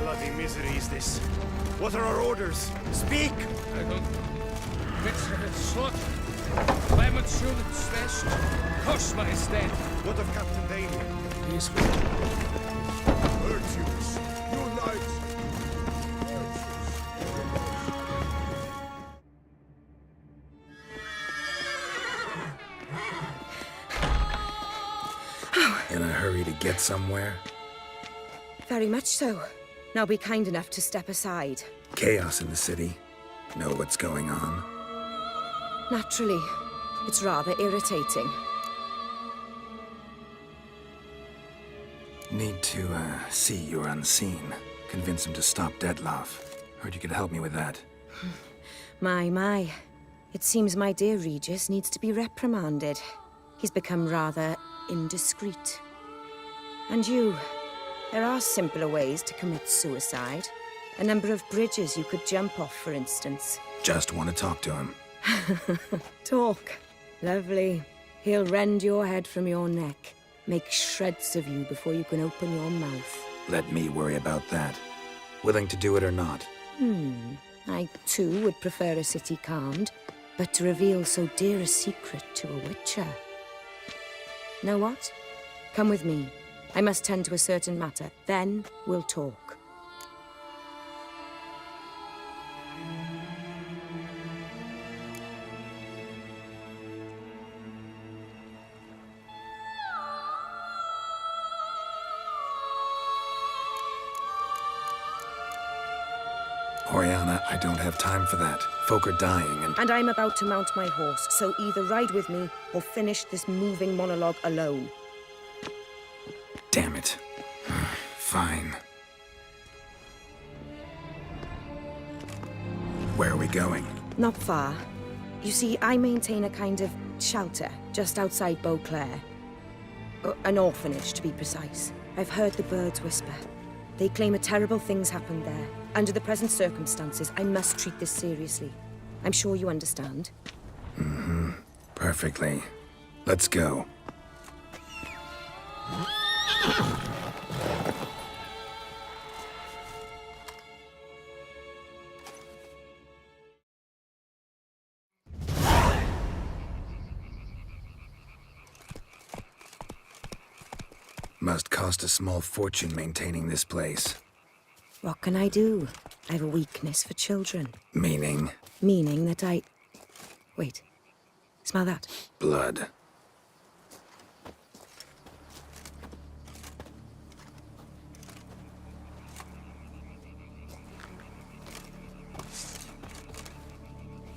bloody misery is this? What are our orders? Speak! I don't... Slot. Clement Schultz West. Kosh Majestät. What of Captain Damien? Yes, Virtues, unite! In a hurry to get somewhere? Very much so. Now be kind enough to step aside. Chaos in the city. Know what's going on? Naturally. It's rather irritating. Need to, see you're unseen. Convince him to stop Detloff. Heard you could help me with that. My. It seems my dear Regis needs to be reprimanded. He's become rather indiscreet. And you, there are simpler ways to commit suicide. A number of bridges you could jump off, for instance. Just want to talk to him. Talk. Lovely. He'll rend your head from your neck. Make shreds of you before you can open your mouth. Let me worry about that. Willing to do it or not? I, too, would prefer a city calmed, but to reveal so dear a secret to a witcher. Know what? Come with me. I must tend to a certain matter. Then we'll talk. Oriana, I don't have time for that. Folk are dying And I'm about to mount my horse, so either ride with me or finish this moving monologue alone. Damn it. Fine. Where are we going? Not far. You see, I maintain a kind of shelter just outside Beauclair. An orphanage, to be precise. I've heard the birds whisper. They claim a terrible thing's happened there. Under the present circumstances, I must treat this seriously. I'm sure you understand. Perfectly. Let's go. Must cost a small fortune maintaining this place. What can I do? I have a weakness for children. Meaning? Meaning that I... Wait. Smell that? Blood.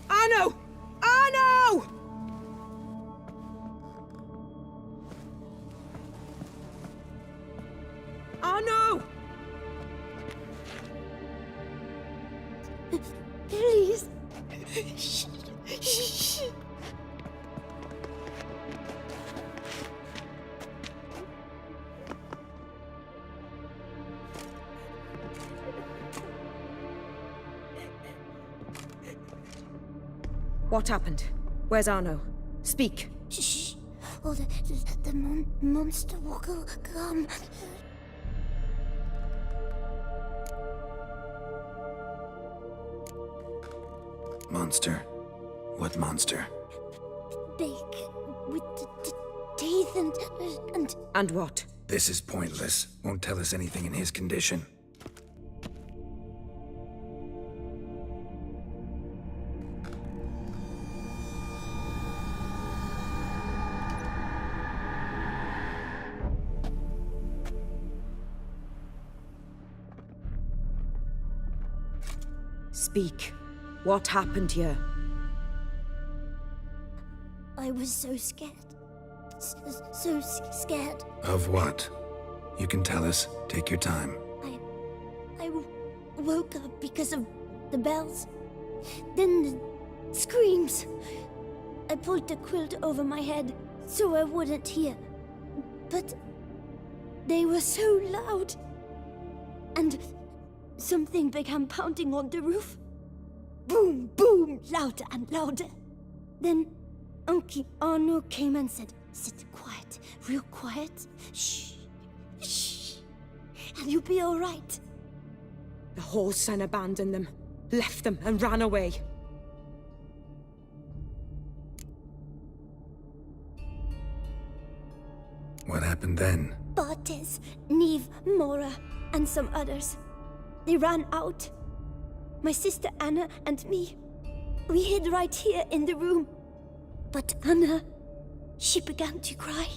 Arno! Arno! Arno! Please. What happened? Where's Arno? Speak. Shh. Oh, the monster will come. Monster? What monster? Big, with the teeth and... And what? This is pointless. Won't tell us anything in his condition. Speak. What happened here? I was so scared. So scared. Of what? You can tell us. Take your time. I woke up because of the bells. Then the screams. I pulled the quilt over my head so I wouldn't hear. But they were so loud. And something began pounding on the roof. Boom, boom, louder and louder. Then Uncle Arno came and said, "Sit quiet, real quiet. Shh, shh, and you'll be all right." The whole son abandoned them, left them and ran away. What happened then? Bartes, Neve, Mora, and some others. They ran out. My sister Anna and me. We hid right here in the room. But Anna, she began to cry.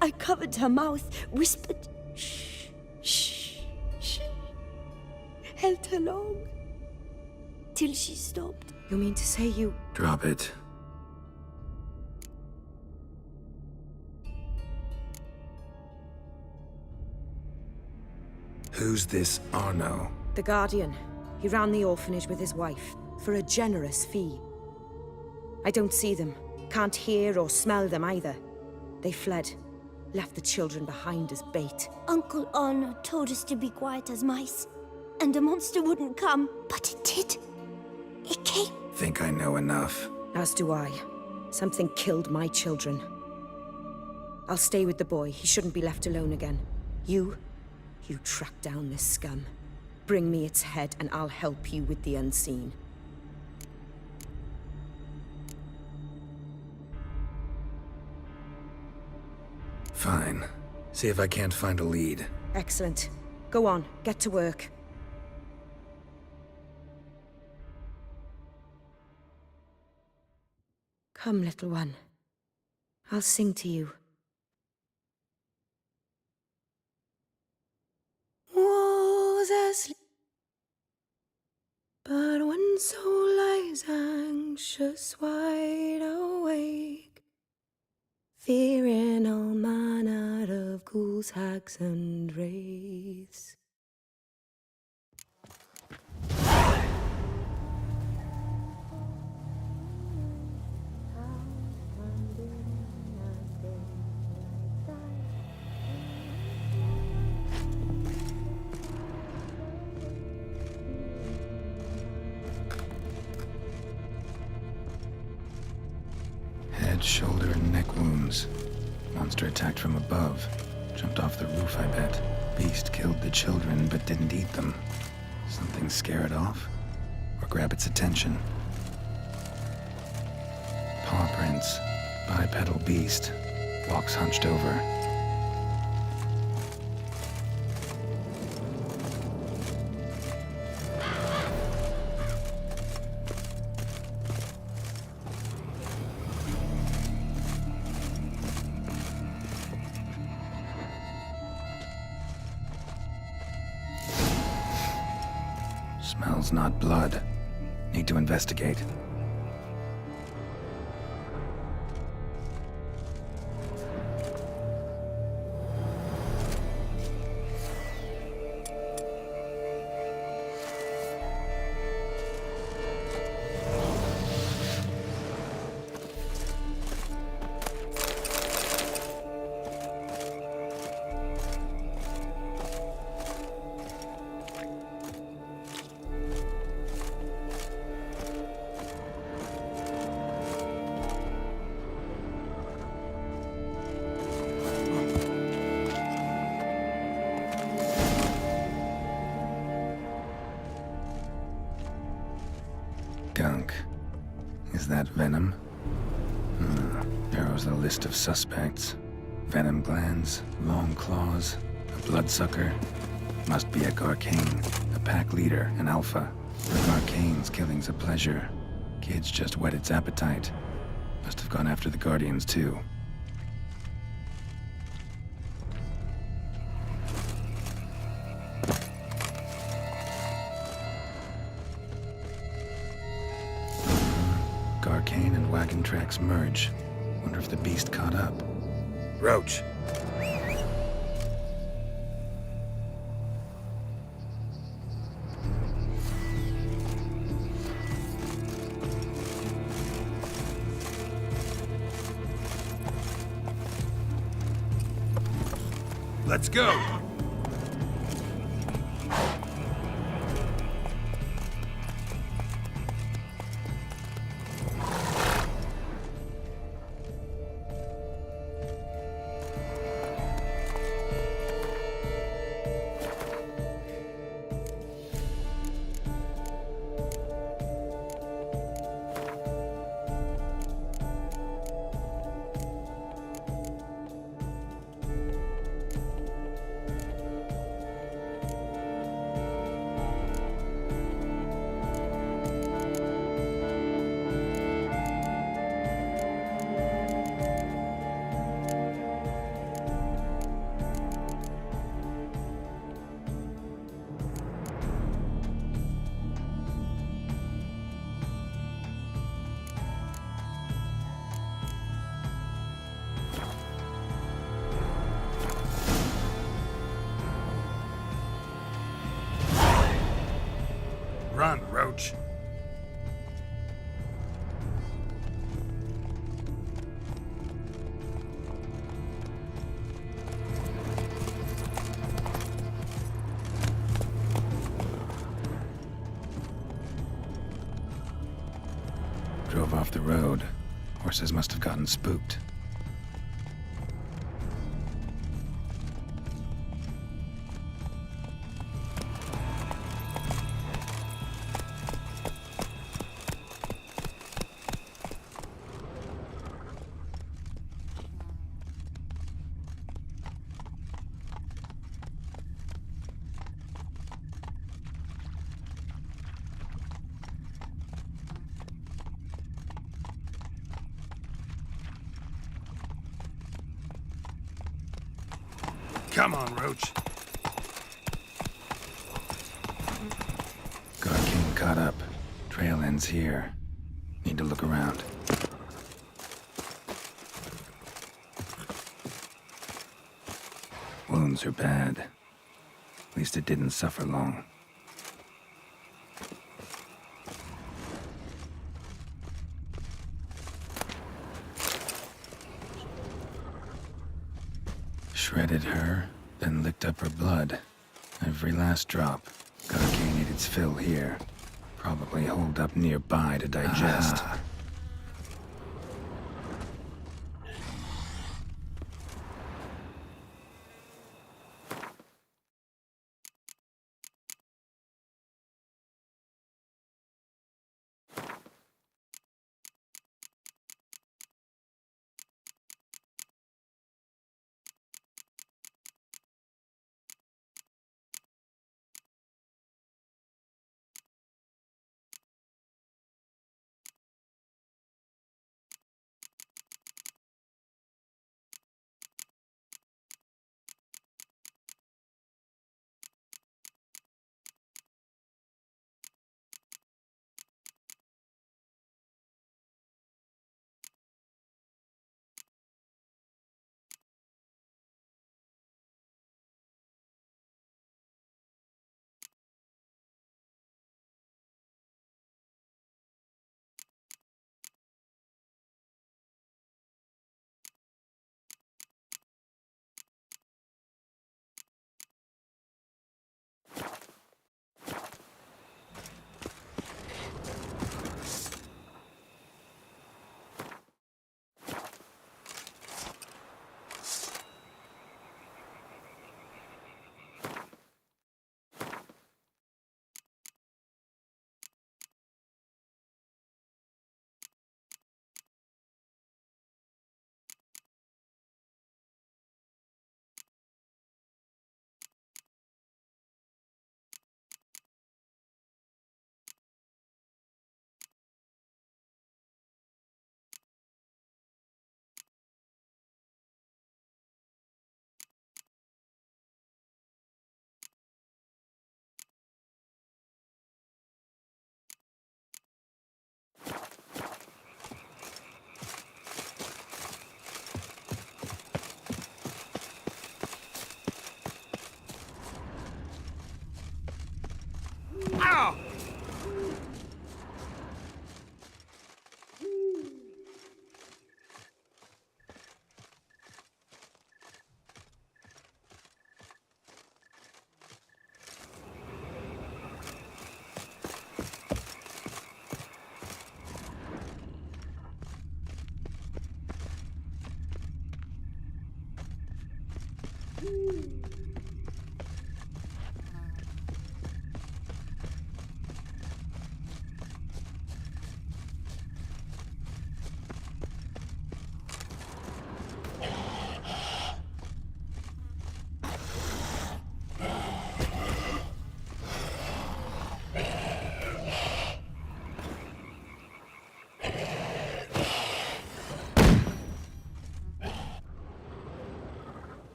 I covered her mouth, whispered, shh, shh, shh. Held her long. Till she stopped. You mean to say you... Drop it. Who's this Arno? The Guardian. He ran the orphanage with his wife, for a generous fee. I don't see them, can't hear or smell them either. They fled, left the children behind as bait. Uncle Arno told us to be quiet as mice, and the monster wouldn't come, but it did. It came. Think I know enough. As do I. Something killed my children. I'll stay with the boy. He shouldn't be left alone again. You track down this scum. Bring me its head and I'll help you with the unseen. Fine. See if I can't find a lead. Excellent. Go on, get to work. Come, little one. I'll sing to you. Was asleep, but one soul lies anxious, wide awake, fearing all manner of ghouls, hags, and wraiths. Head, shoulder, and neck wounds. Monster attacked from above. Jumped off the roof, I bet. Beast killed the children, but didn't eat them. Something scare it off? Or grab its attention? Paw prints. Bipedal beast. Walks hunched over. Smells not blood. Need to investigate. Gunk. Is that venom? Narrows the list of suspects. Venom glands, long claws, a bloodsucker. Must be a Garcane, a pack leader, an alpha. For Garcane's killing's a pleasure. Kids just whet its appetite. Must have gone after the Guardians too. Garcane and wagon tracks merge. Wonder if the beast caught up. Roach. Let's go! Run, Roach. Drove off the road. Horses must have gotten spooked. Come on, Roach. Guard King caught up. Trail ends here. Need to look around. Wounds are bad. At least it didn't suffer long. Shredded her, then licked up her blood. Every last drop. Guard King ate its fill here. Probably holed up nearby to digest.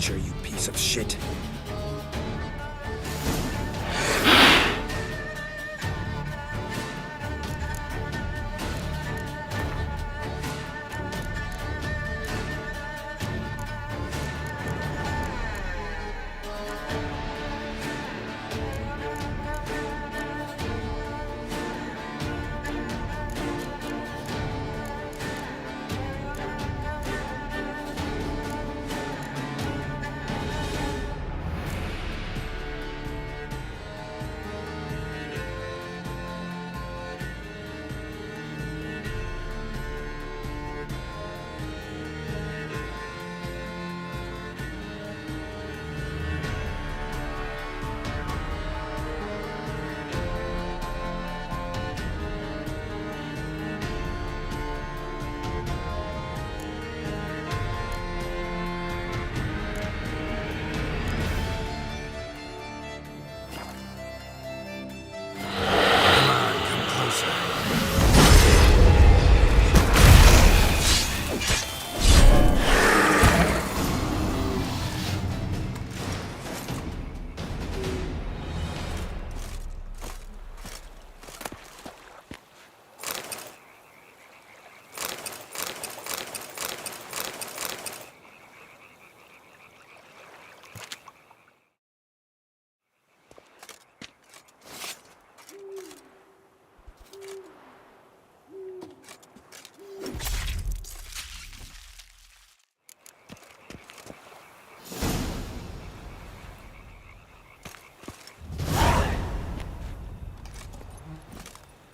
creature, you piece of shit.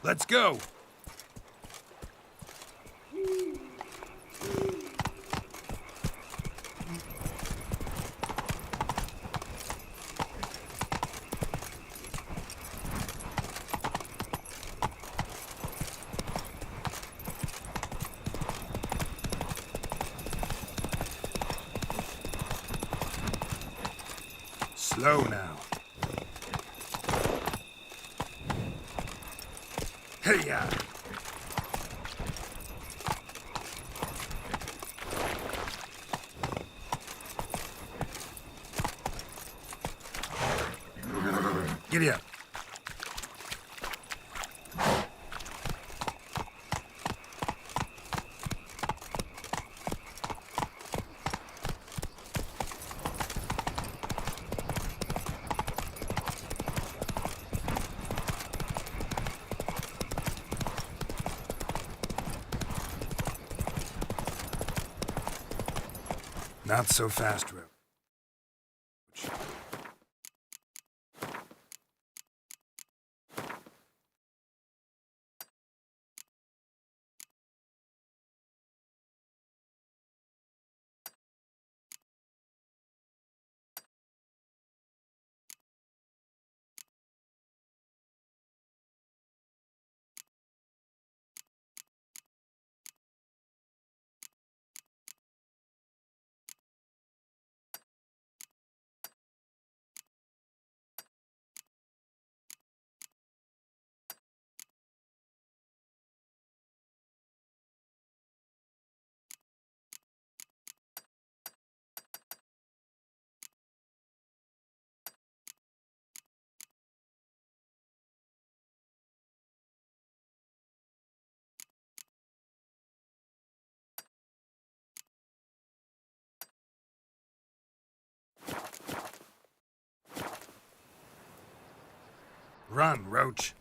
Let's go! Slow now. Hey-ya! Giddy up. Not so fast, Roach. Run, Roach.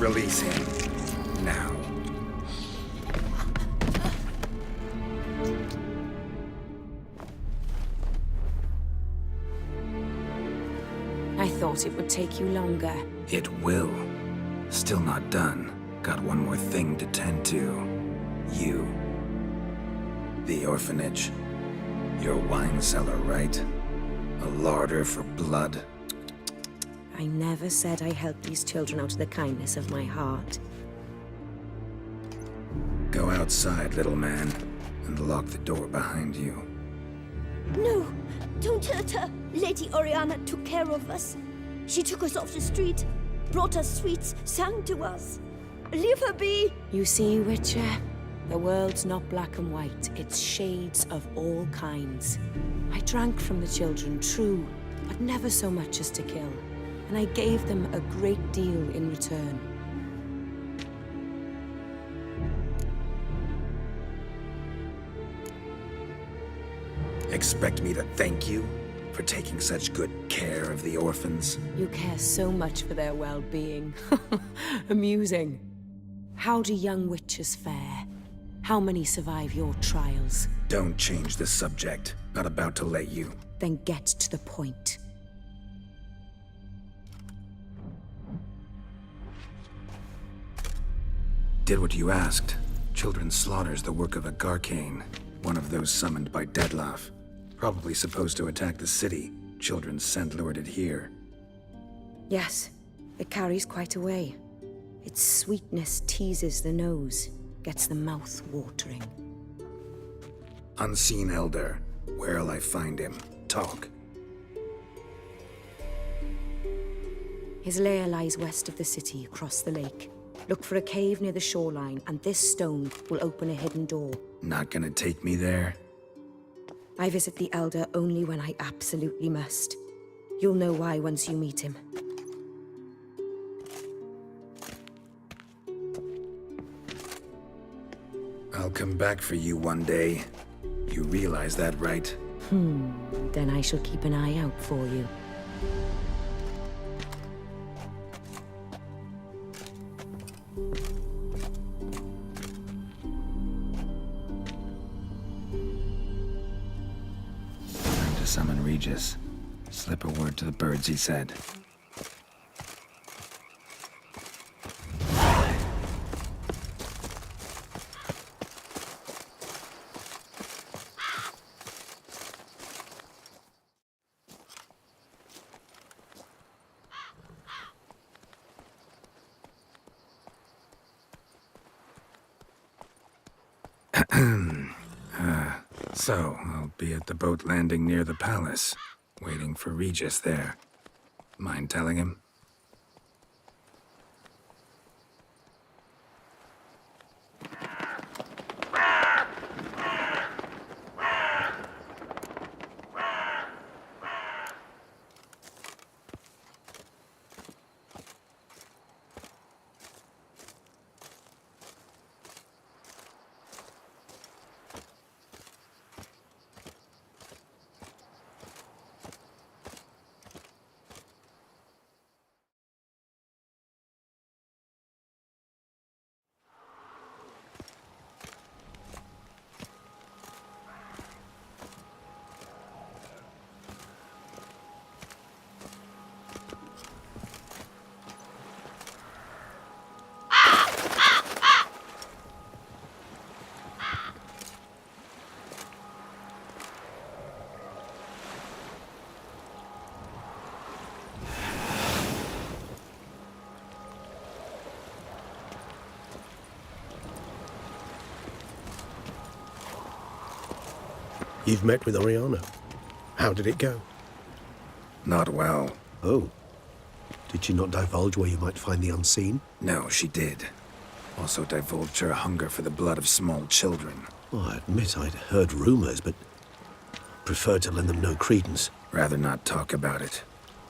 Release him. Now. I thought it would take you longer. It will. Still not done. Got one more thing to tend to. You. The orphanage. Your wine cellar, right? A larder for blood. I never said I helped these children out of the kindness of my heart. Go outside, little man, and lock the door behind you. No, don't hurt her. Lady Oriana took care of us. She took us off the street, brought us sweets, sang to us. Leave her be. You see, Witcher? The world's not black and white. It's shades of all kinds. I drank from the children, true, but never so much as to kill. And I gave them a great deal in return. Expect me to thank you for taking such good care of the orphans? You care so much for their well-being. Amusing. How do young witches fare? How many survive your trials? Don't change the subject. Not about to let you. Then get to the point. Did what you asked. Children's slaughter's the work of a Garcane, one of those summoned by Dettlaff. Probably supposed to attack the city. Children sent lured here. Yes, it carries quite a way. Its sweetness teases the nose, gets the mouth watering. Unseen Elder. Where'll I find him? Talk. His lair lies west of the city, across the lake. Look for a cave near the shoreline, and this stone will open a hidden door. Not gonna take me there? I visit the Elder only when I absolutely must. You'll know why once you meet him. I'll come back for you one day. You realize that, right? Then I shall keep an eye out for you. Time to summon Regis. Slip a word to the birds, he said. So, I'll be at the boat landing near the palace, waiting for Regis there. Mind telling him? You've met with Oriana. How did it go? Not well. Oh. Did she not divulge where you might find the unseen? No, she did. Also divulged her hunger for the blood of small children. Well, I admit I'd heard rumors, but preferred to lend them no credence. Rather not talk about it.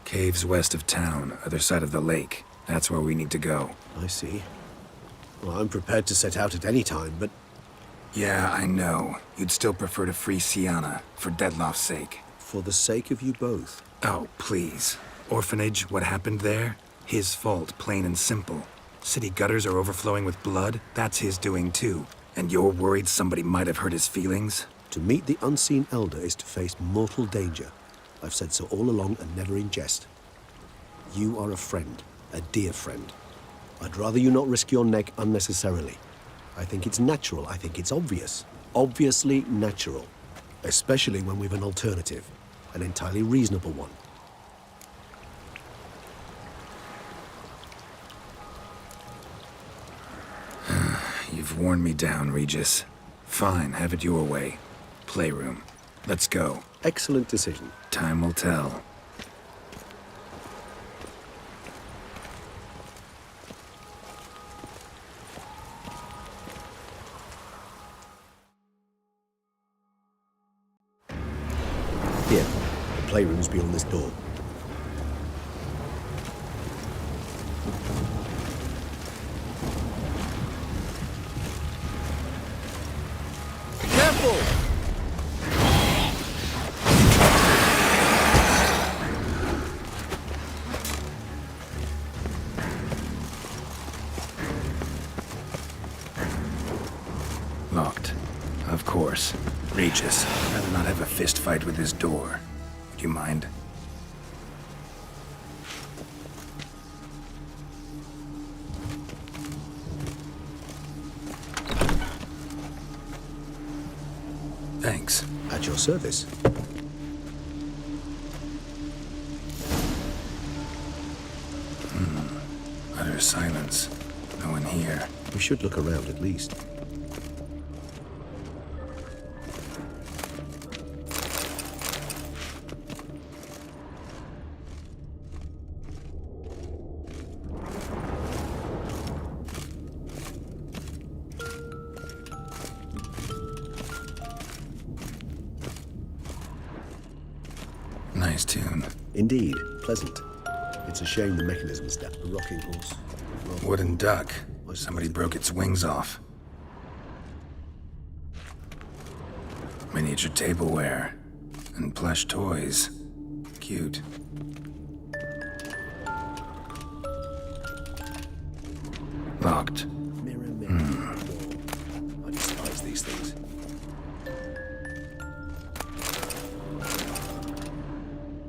Caves west of town, other side of the lake. That's where we need to go. I see. Well, I'm prepared to set out at any time, but... Yeah, I know. You'd still prefer to free Sienna, for Dettlaff's sake. For the sake of you both. Oh, please. Orphanage, what happened there? His fault, plain and simple. City gutters are overflowing with blood. That's his doing too. And you're worried somebody might have hurt his feelings? To meet the unseen elder is to face mortal danger. I've said so all along and never in jest. You are a friend, a dear friend. I'd rather you not risk your neck unnecessarily. I think it's natural, I think it's obvious. Obviously natural. Especially when we've an alternative. An entirely reasonable one. You've worn me down, Regis. Fine, have it your way. Playroom. Let's go. Excellent decision. Time will tell. Here, the playroom's beyond this door. Careful! Locked. Of course. Regis, I'd rather not have a fist fight with this door. Do you mind? Thanks. At your service. Utter silence. No one here. We should look around at least. Nice tune. Indeed, pleasant. It's a shame the mechanism's down. A rocking horse. Wooden duck. Somebody broke its wings off. Miniature tableware. And plush toys. Cute. Locked. Mirror, mirror. I despise these things.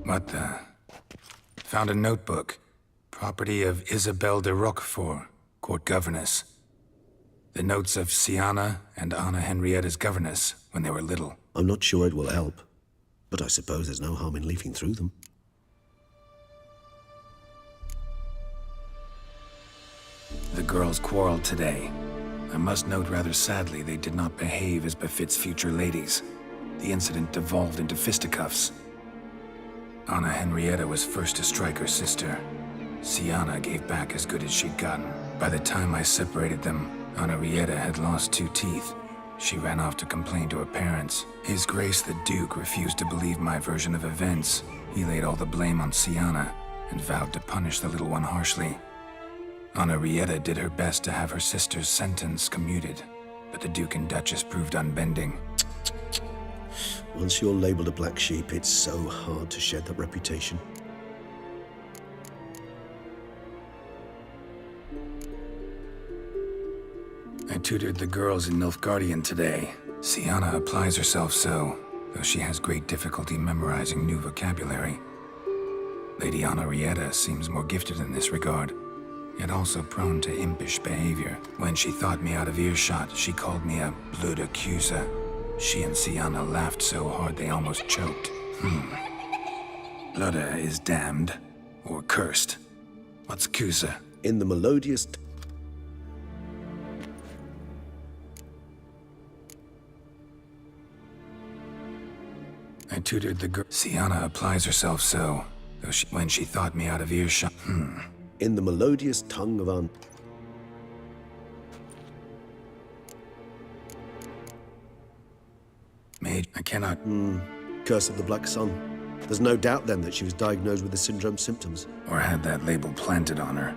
What the? Found a notebook. Property of Isabelle de Roquefort, court governess. The notes of Siana and Anna Henrietta's governess when they were little. I'm not sure it will help, but I suppose there's no harm in leafing through them. The girls quarreled today. I must note rather sadly they did not behave as befits future ladies. The incident devolved into fisticuffs. Anna Henrietta was first to strike her sister. Siana gave back as good as she'd gotten. By the time I separated them, Anna Henrietta had lost 2 teeth. She ran off to complain to her parents. His Grace the Duke refused to believe my version of events. He laid all the blame on Siana and vowed to punish the little one harshly. Anna Henrietta did her best to have her sister's sentence commuted, but the Duke and Duchess proved unbending. Once you're labeled a black sheep, it's so hard to shed that reputation. I tutored the girls in Nilfgaardian today. Siana applies herself so, though she has great difficulty memorizing new vocabulary. Lady Anna Henrietta seems more gifted in this regard, yet also prone to impish behavior. When she thought me out of earshot, she called me a blood accuser. She and Siana laughed so hard they almost choked. Blood is damned, or cursed. What's accuser? In the melodious... I tutored the girl. Siana applies herself so, though when she thought me out of earshot. In the melodious tongue of Aunt... Mage, I cannot... Curse of the Black Sun. There's no doubt then that she was diagnosed with the syndrome symptoms. Or had that label planted on her.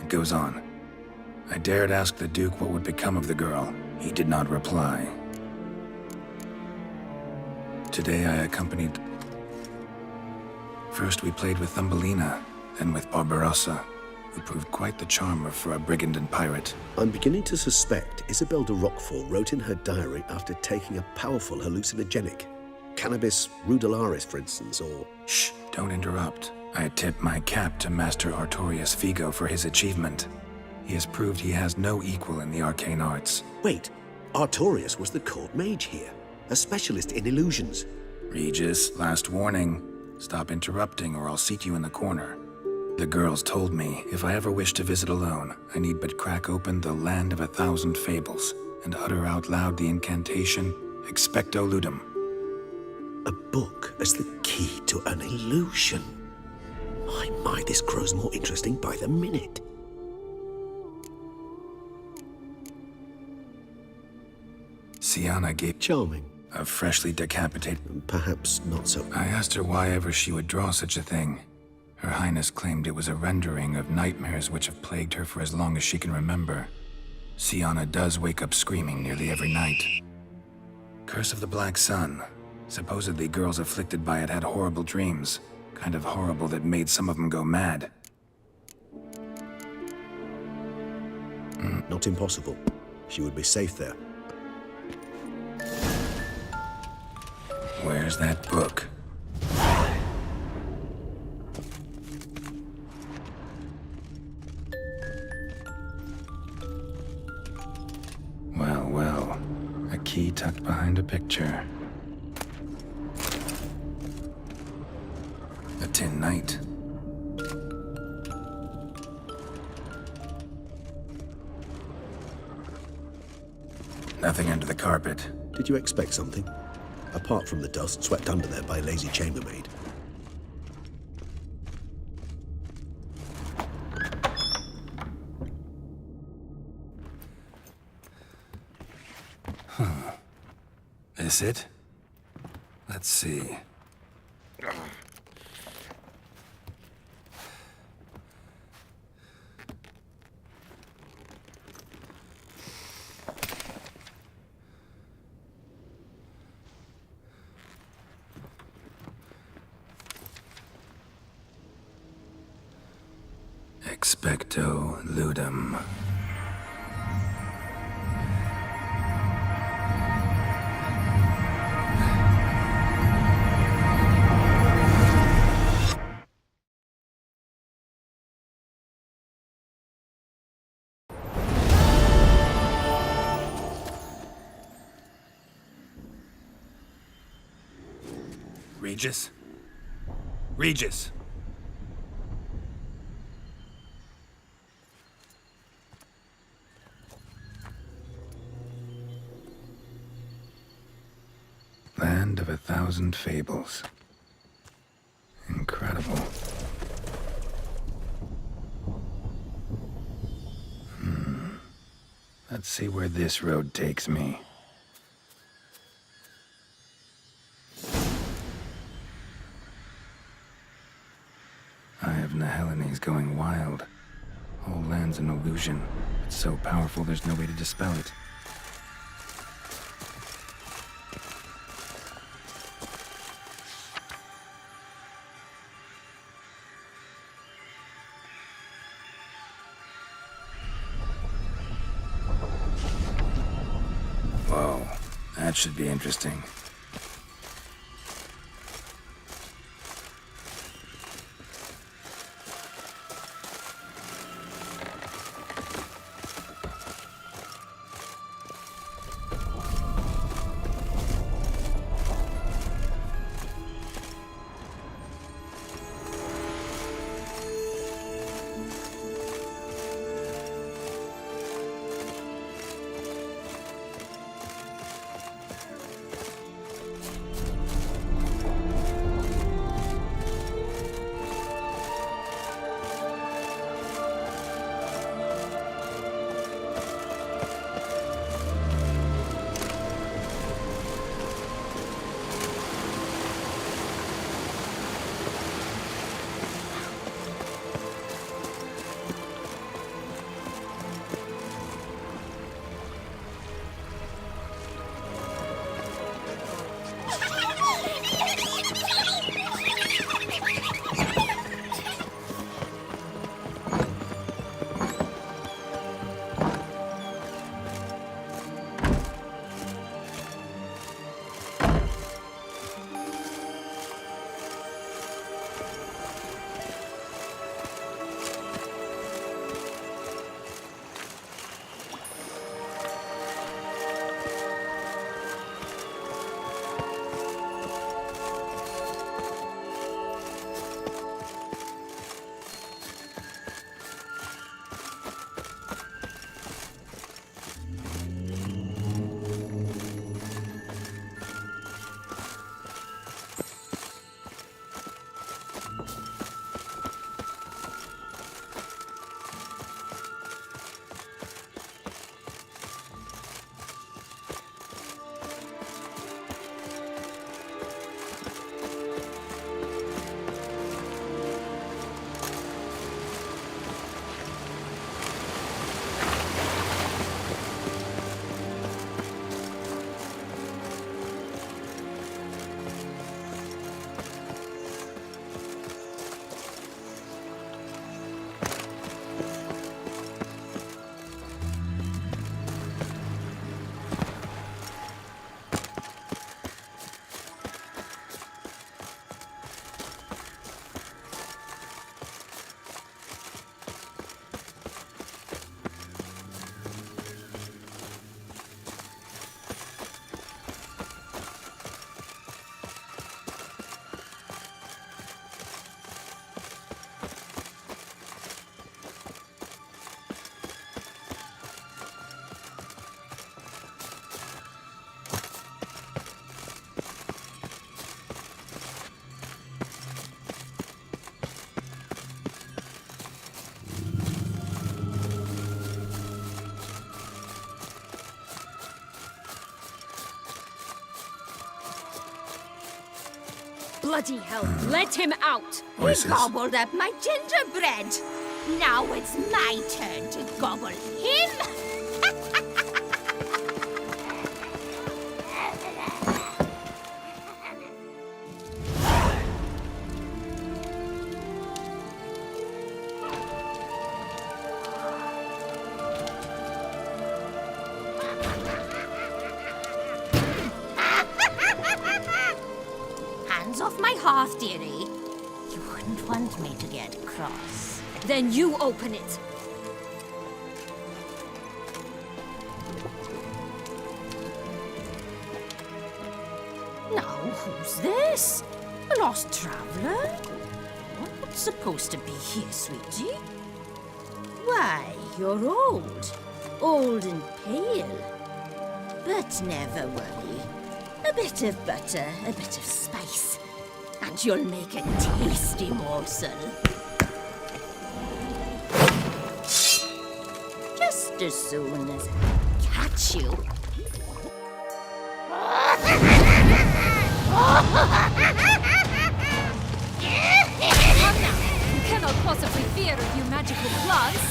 It goes on. I dared ask the Duke what would become of the girl. He did not reply. Today I accompanied... First we played with Thumbelina, then with Barbarossa. who proved quite the charmer for a brigand and pirate. I'm beginning to suspect Isabel de Roquefort wrote in her diary after taking a powerful hallucinogenic. Cannabis rudelaris, for instance, or... Shh, don't interrupt. I tip my cap to Master Artorius Figo for his achievement. He has proved he has no equal in the arcane arts. Wait, Artorius was the court mage here, a specialist in illusions. Regis, last warning. Stop interrupting or I'll seat you in the corner. The girls told me if I ever wish to visit alone, I need but crack open the Land of 1,000 Fables and utter out loud the incantation, Expecto Ludum. A book as the key to an illusion. My, this grows more interesting by the minute. Sienna gave Charming. a freshly decapitated. Perhaps not so. I asked her why ever she would draw such a thing. Her Highness claimed it was a rendering of nightmares which have plagued her for as long as she can remember. Sienna does wake up screaming nearly every night. Curse of the Black Sun. Supposedly girls afflicted by it had horrible dreams. Kind of horrible that made some of them go mad. Not impossible. She would be safe there. Where's that book? Well, well. A key tucked behind a picture. A tin knight. Nothing under the carpet. Did you expect something? Apart from the dust swept under there by a lazy chambermaid. This it? Let's see. Expecto Ludum. Regis? Regis! Land of 1,000 Fables. Incredible. Let's see where this road takes me. Eye of Niheline's going wild. Whole land's an illusion. It's so powerful there's no way to dispel it. Whoa, that should be interesting. Bloody hell, let him out! Voices. Gobbled up my gingerbread. Now it's my turn to gobble him. Hands off my hearth, dearie. You wouldn't want me to get cross. Then you open it. Now, who's this? A lost traveler? What's supposed to be here, sweetie? Why, you're old. Old and pale. But never worry. A bit of butter, a bit of spice, and you'll make a tasty morsel. Just as soon as I catch you. Come now, you cannot possibly fear a few magical claws.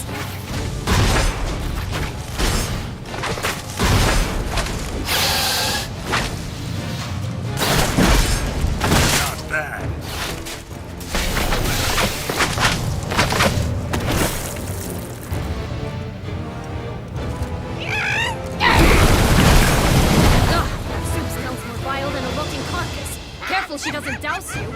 Not bad. Ugh, that soup smells more vile than a rotting carcass. Careful she doesn't douse you.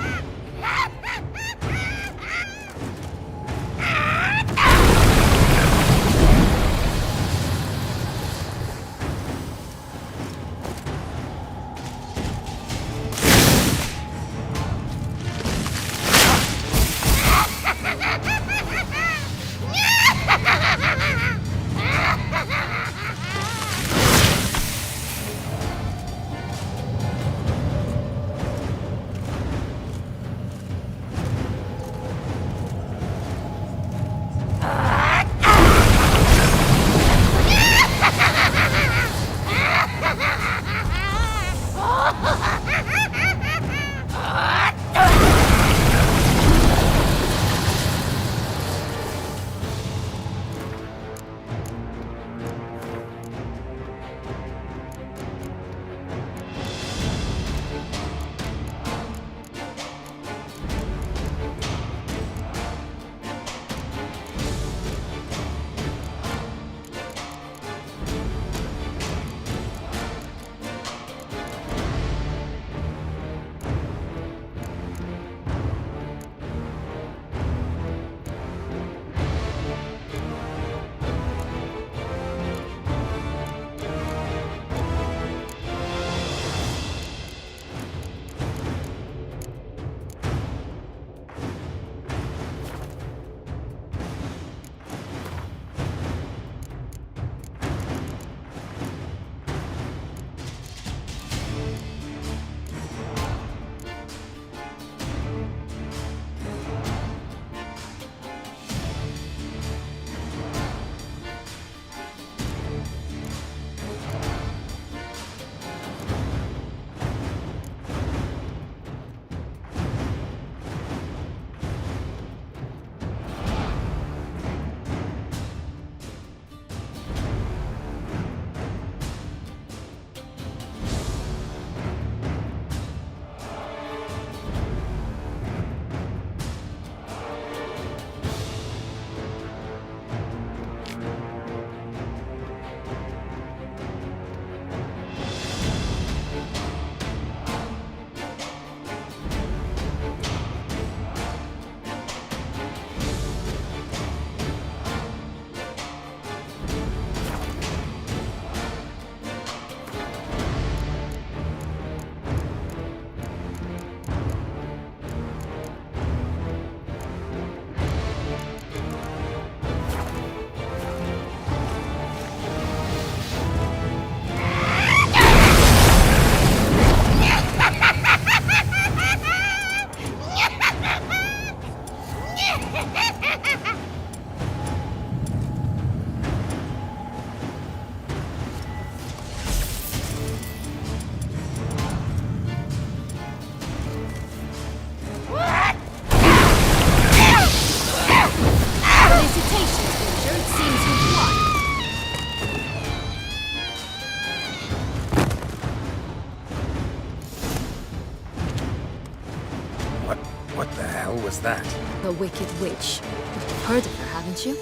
What's that? The Wicked Witch. You've heard of her, haven't you?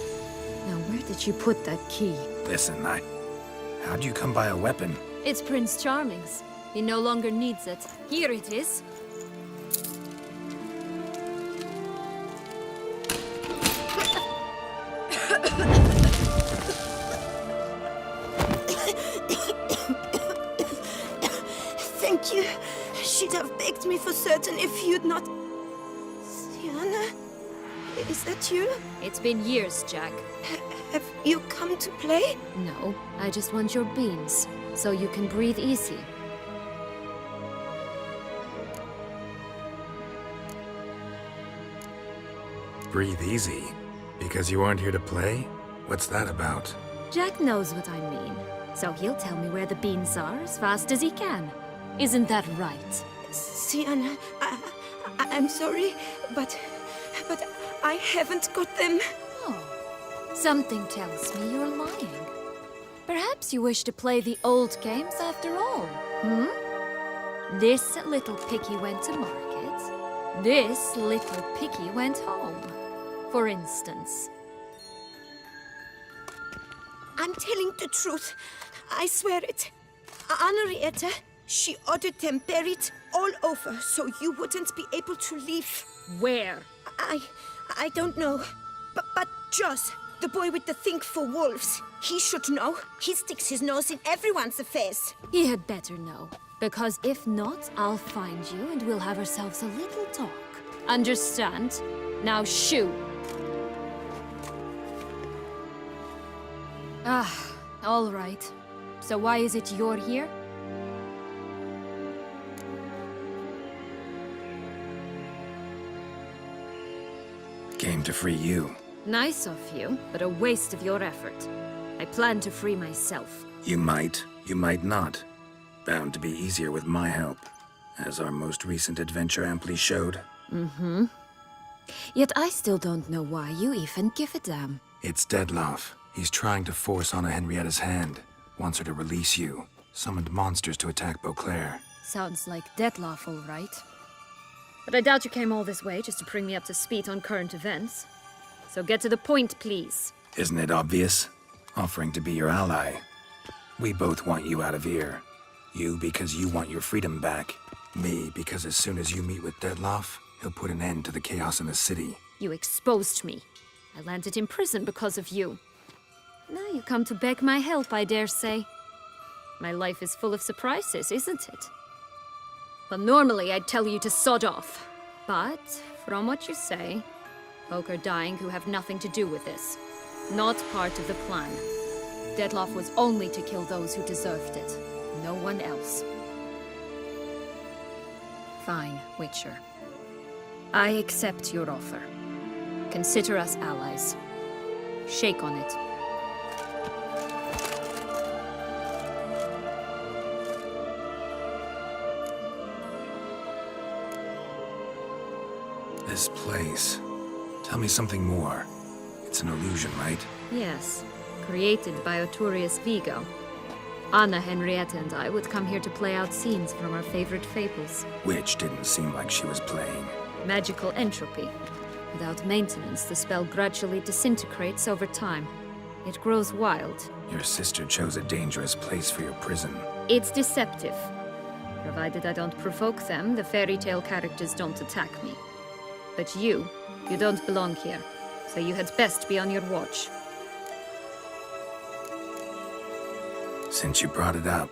Now, where did you put that key? Listen, how'd you come by a weapon? It's Prince Charming's. He no longer needs it. Here it is. Thank you. She'd have begged me for certain if you'd not... Sienna? Is that you? It's been years, Jack. Have you come to play? No, I just want your beans, so you can breathe easy. Breathe easy? Because you aren't here to play? What's that about? Jack knows what I mean, so he'll tell me where the beans are as fast as he can. Isn't that right? Sienna, I'm sorry, but I haven't got them. Oh, something tells me you're lying. Perhaps you wish to play the old games after all, hmm? This little piggy went to market. This little piggy went home, for instance. I'm telling the truth. I swear it. Henrietta, she ordered them buried all over so you wouldn't be able to leave. Where? I don't know. But Joss, the boy with the thing for wolves, he should know. He sticks his nose in everyone's affairs. He had better know. Because if not, I'll find you and we'll have ourselves a little talk. Understand? Now shoo! Ah, all right. So why is it you're here? Came to free you. Nice of you, but a waste of your effort. I plan to free myself. You might not. Bound to be easier with my help, as our most recent adventure amply showed. Mm-hmm. Yet I still don't know why you even give a damn. It's Dettlaff. He's trying to force Anna Henrietta's hand. Wants her to release you. Summoned monsters to attack Beauclair. Sounds like Dettlaff, all right. But I doubt you came all this way just to bring me up to speed on current events. So get to the point, please. Isn't it obvious? Offering to be your ally. We both want you out of here. You because you want your freedom back. Me because as soon as you meet with Dettlaff, he'll put an end to the chaos in the city. You exposed me. I landed in prison because of you. Now you come to beg my help, I dare say. My life is full of surprises, isn't it? Well, normally I'd tell you to sod off. But, from what you say, folk are dying who have nothing to do with this. Not part of the plan. Dettlaff was only to kill those who deserved it. No one else. Fine, Witcher. I accept your offer. Consider us allies. Shake on it. This place. Tell me something more. It's an illusion, right? Yes, created by Oturius Vigo. Anna, Henrietta, and I would come here to play out scenes from our favorite fables. Which didn't seem like she was playing. Magical entropy. Without maintenance, the spell gradually disintegrates over time. It grows wild. Your sister chose a dangerous place for your prison. It's deceptive. Provided I don't provoke them, the fairy tale characters don't attack me. But you don't belong here, so you had best be on your watch. Since you brought it up,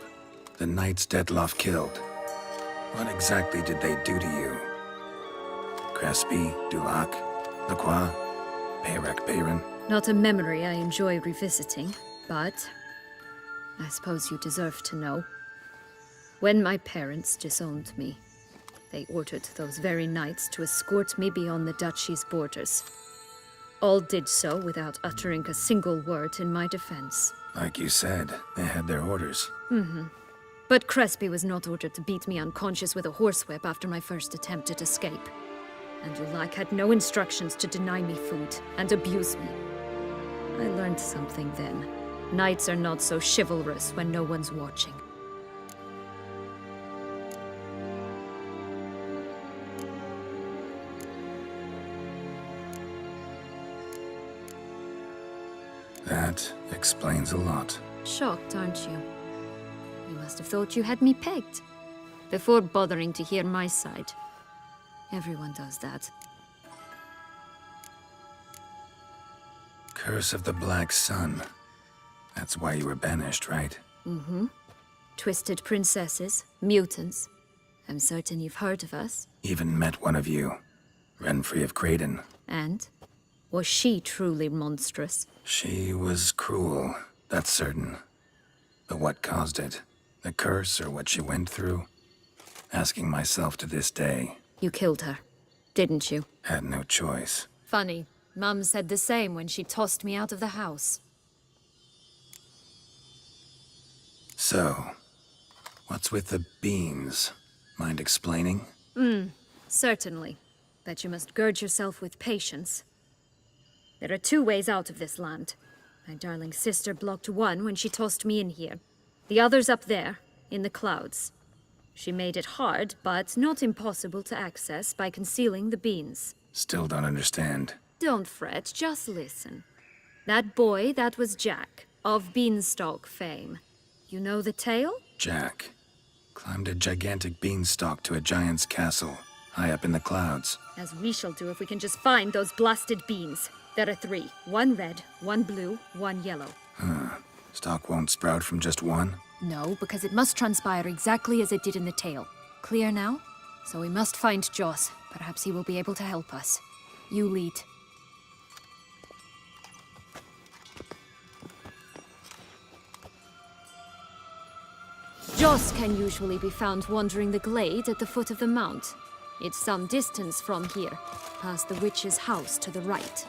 the knights Dettlaff killed. What exactly did they do to you? Crespi, Dulac, Lacroix, Peyrac Bayron? Not a memory I enjoy revisiting, but I suppose you deserve to know. When my parents disowned me, they ordered those very knights to escort me beyond the duchy's borders. All did so without uttering a single word in my defense. Like you said, they had their orders. Mm-hmm. But Crespi was not ordered to beat me unconscious with a horsewhip after my first attempt at escape. And Dulac had no instructions to deny me food and abuse me. I learned something then. Knights are not so chivalrous when no one's watching. explains a lot. Shocked, aren't you? You must have thought you had me pegged. Before bothering to hear my side. Everyone does that. Curse of the Black Sun. That's why you were banished, right? Mm-hmm. Twisted princesses, mutants. I'm certain you've heard of us. Even met one of you. Renfrey of Creighton. And? Was she truly monstrous? She was cruel, that's certain. But what caused it? The curse or what she went through? Asking myself to this day. You killed her, didn't you? Had no choice. Funny. Mum said the same when she tossed me out of the house. So, what's with the beans? Mind explaining? Certainly. But you must gird yourself with patience. There are 2 ways out of this land. My darling sister blocked one when she tossed me in here. The other's up there, in the clouds. She made it hard, but not impossible to access by concealing the beans. Still don't understand. Don't fret, just listen. That boy, that was Jack, of Beanstalk fame. You know the tale? Jack climbed a gigantic beanstalk to a giant's castle, high up in the clouds. As we shall do if we can just find those blasted beans. There are 3. 1 red, 1 blue, 1 yellow. Stalk won't sprout from just one? No, because it must transpire exactly as it did in the tale. Clear now? So we must find Joss. Perhaps he will be able to help us. You lead. Joss can usually be found wandering the glade at the foot of the mount. It's some distance from here, past the witch's house to the right.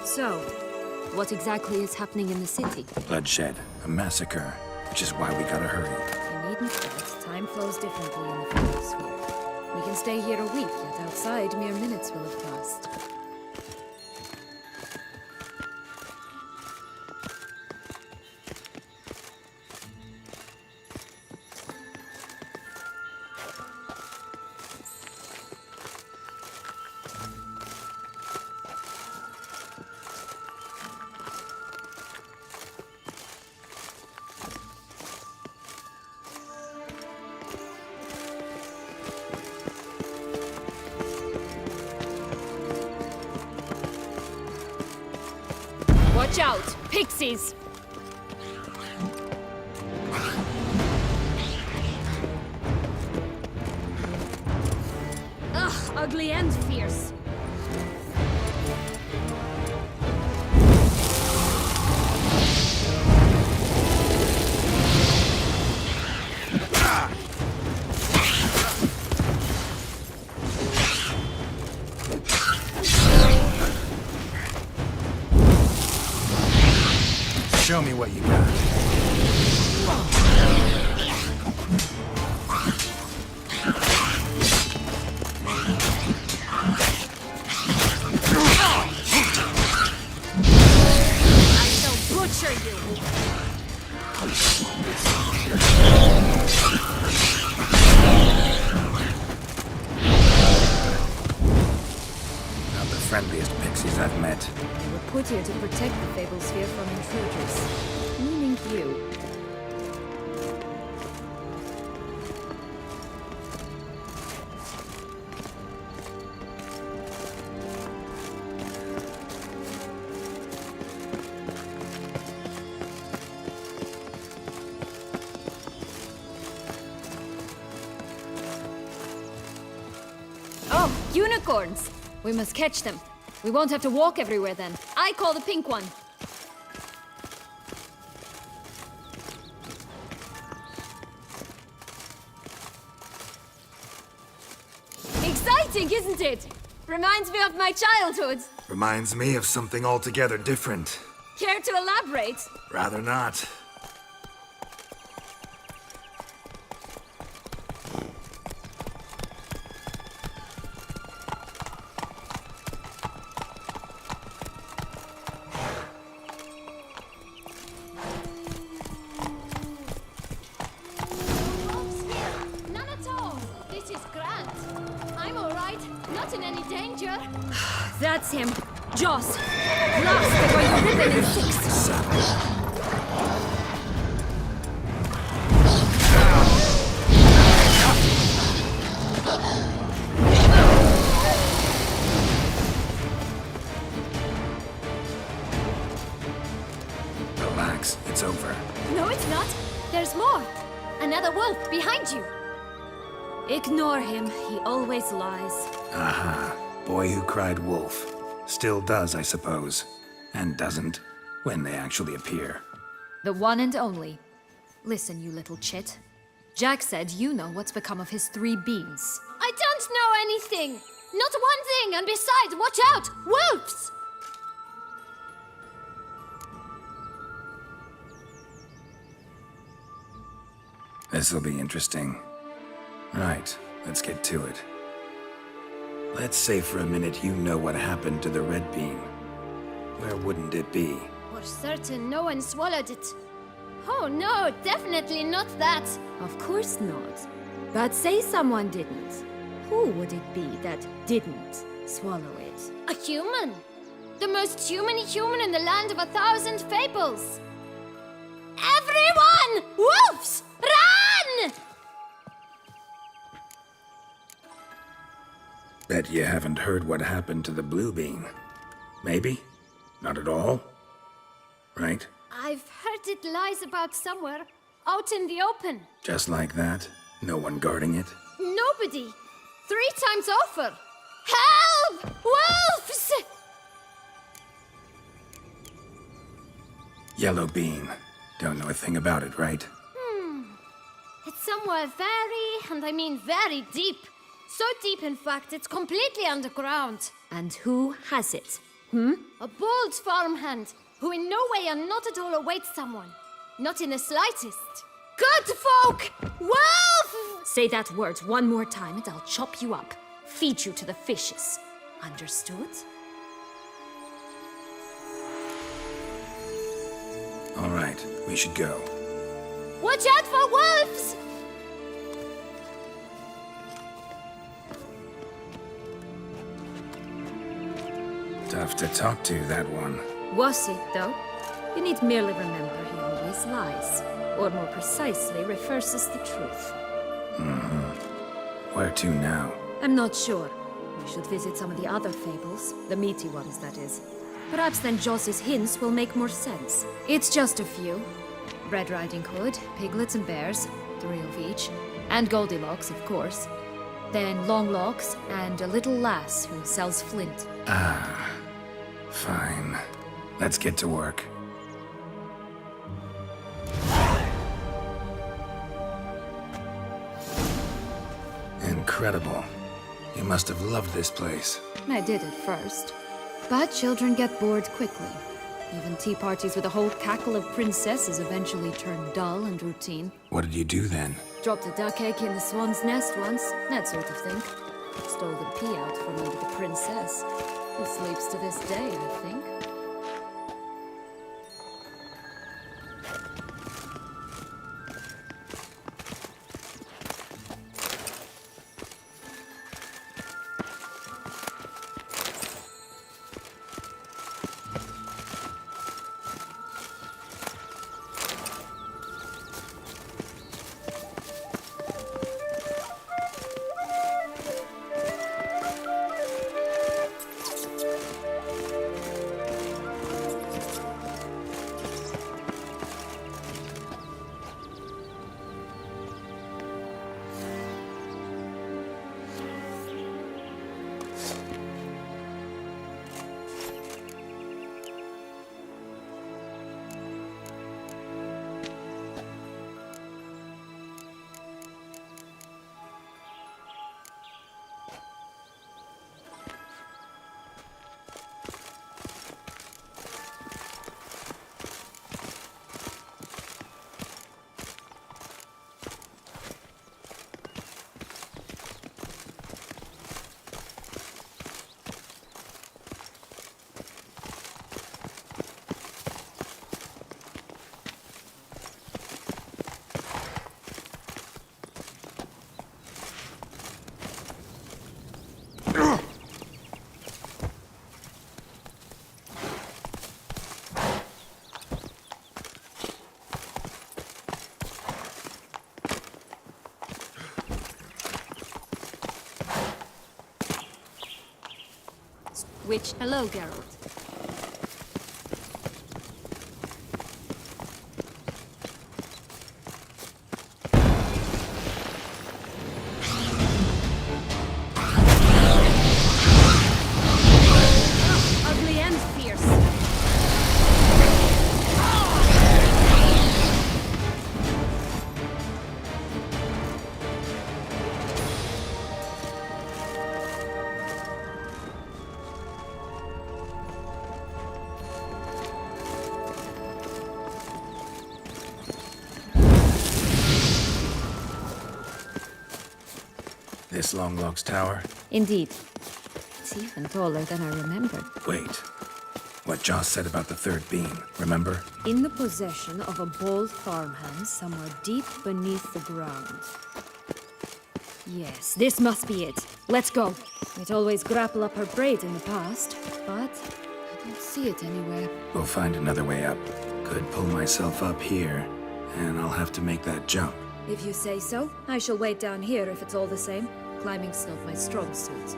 So, what exactly is happening in the city? Bloodshed, a massacre, which is why we gotta hurry. You needn't fret. Time flows differently in the Fables sphere. We can stay here a week, yet outside mere minutes will have passed. Watch out! Pixies! Ugh, ugly and fierce. Show me what you got. I shall butcher you! Not the friendliest pixies I've met. We're put here to protect the Fable sphere from intruders. Meaning you. unicorns. We must catch them. We won't have to walk everywhere then. I call the pink one. Exciting, isn't it? Reminds me of my childhood. Reminds me of something altogether different. Care to elaborate? Rather not. None at all. This is grand. I'm all right. Not in any danger. That's him. Joss. Blast, they're going to rip him in six. Relax, it's over. No, it's not. There's more. Another wolf behind you. Ignore him. He always lies. Aha. Boy who cried wolf. Still does, I suppose. And doesn't, when they actually appear. The one and only. Listen, you little chit. Jack said you know what's become of his 3 beans. I don't know anything! Not one thing, and besides, watch out! Wolves! This'll be interesting. Right, let's get to it. Let's say for a minute you know what happened to the red bean. Where wouldn't it be? For certain, no one swallowed it. Oh no, definitely not that. Of course not. But say someone didn't. Who would it be that didn't swallow it? A human. The most humany human in the land of 1,000 fables. Everyone! Wolves! Run! Bet you haven't heard what happened to the blue bean. Maybe? Not at all? Right? I've heard it lies about somewhere. Out in the open. Just like that? No one guarding it? Nobody. 3 times over. Help! Wolves! Yellow bean. Don't know a thing about it, right? It's somewhere very, and I mean very deep. So deep, in fact, it's completely underground. And who has it? A bold farmhand, who in no way and not at all awaits someone. Not in the slightest. Good folk! Wolf! Say that word one more time and I'll chop you up. Feed you to the fishes. Understood? All right, we should go. Watch out for wolves! Tough to talk to, that one. Was it, though? You need merely remember he always lies. Or more precisely, reverses the truth. Where to now? I'm not sure. We should visit some of the other fables. The meaty ones, that is. Perhaps then Joss's hints will make more sense. It's just a few. Red Riding Hood, piglets and bears, 3 of each. And Goldilocks, of course. Then Longlocks, and a little lass who sells flint. Fine. Let's get to work. Incredible. You must have loved this place. I did at first. But children get bored quickly. Even tea parties with a whole cackle of princesses eventually turn dull and routine. What did you do then? Dropped a duck egg in the swan's nest once, that sort of thing. Stole the pea out from under the princess. It sleeps to this day, I think. Which, hello, Geralt. Ugly and fierce. This Longlock's tower? Indeed. It's even taller than I remembered. Wait. What Joss said about the third beam, remember? In the possession of a bold farmhand somewhere deep beneath the ground. Yes, this must be it. Let's go. We'd always grapple up her braid in the past, but I don't see it anywhere. We'll find another way up. Could pull myself up here, and I'll have to make that jump. If you say so, I shall wait down here if it's all the same. Climbing's not my strong suit.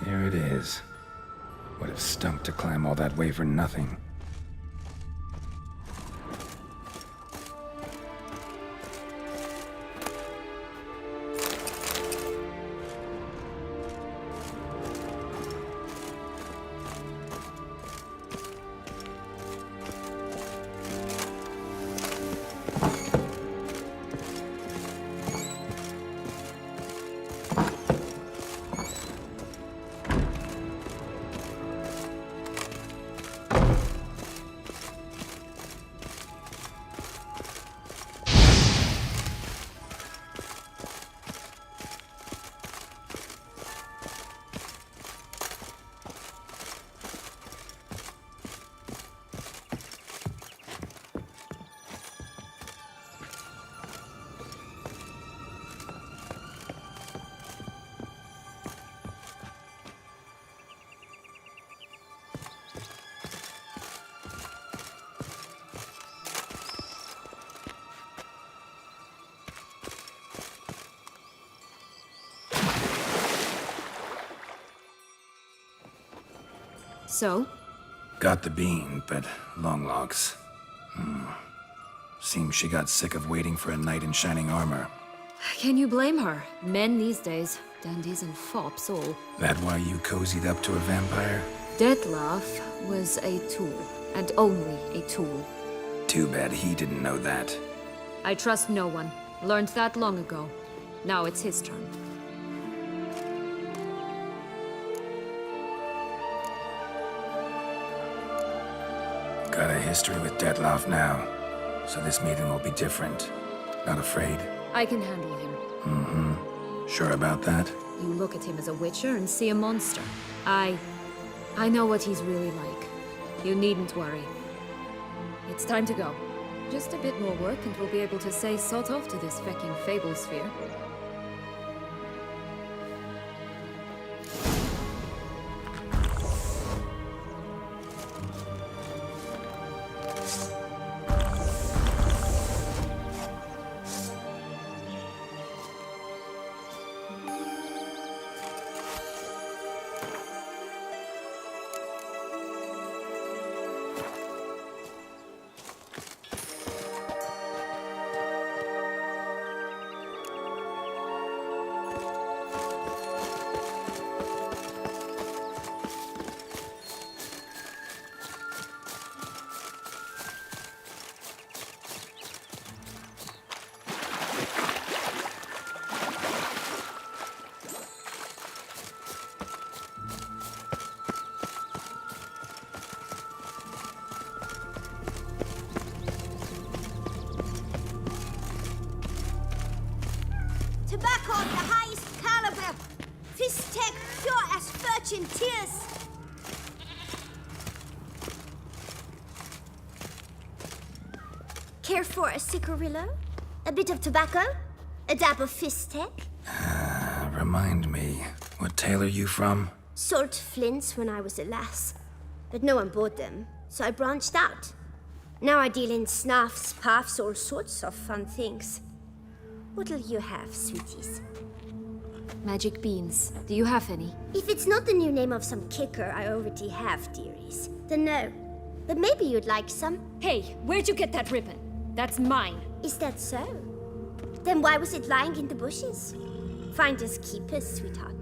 Here it is. Would have stunk to climb all that way for nothing. So? Got the bean, but long logs. Seems she got sick of waiting for a knight in shining armor. Can you blame her? Men these days, dandies and fops all. That why you cozied up to a vampire? Detlef was a tool, and only a tool. Too bad he didn't know that. I trust no one. Learned that long ago. Now it's his turn. Got a history with Detlef now, so this meeting will be different. Not afraid? I can handle him. Sure about that? You look at him as a witcher and see a monster. I know what he's really like. You needn't worry. It's time to go. Just a bit more work and we'll be able to say sort of to this fecking Fables sphere. Tobacco of the highest caliber. Fist tech pure as virgin tears. Care for a cigarillo? A bit of tobacco? A dab of fist tech? Remind me, what tale are you from? Sold flints when I was a lass. But no one bought them, so I branched out. Now I deal in snuffs, puffs, all sorts of fun things. What'll you have, sweeties? Magic beans. Do you have any? If it's not the new name of some kicker I already have, dearies, then no. But maybe you'd like some. Hey, where'd you get that ribbon? That's mine. Is that so? Then why was it lying in the bushes? Finders keepers, sweetheart.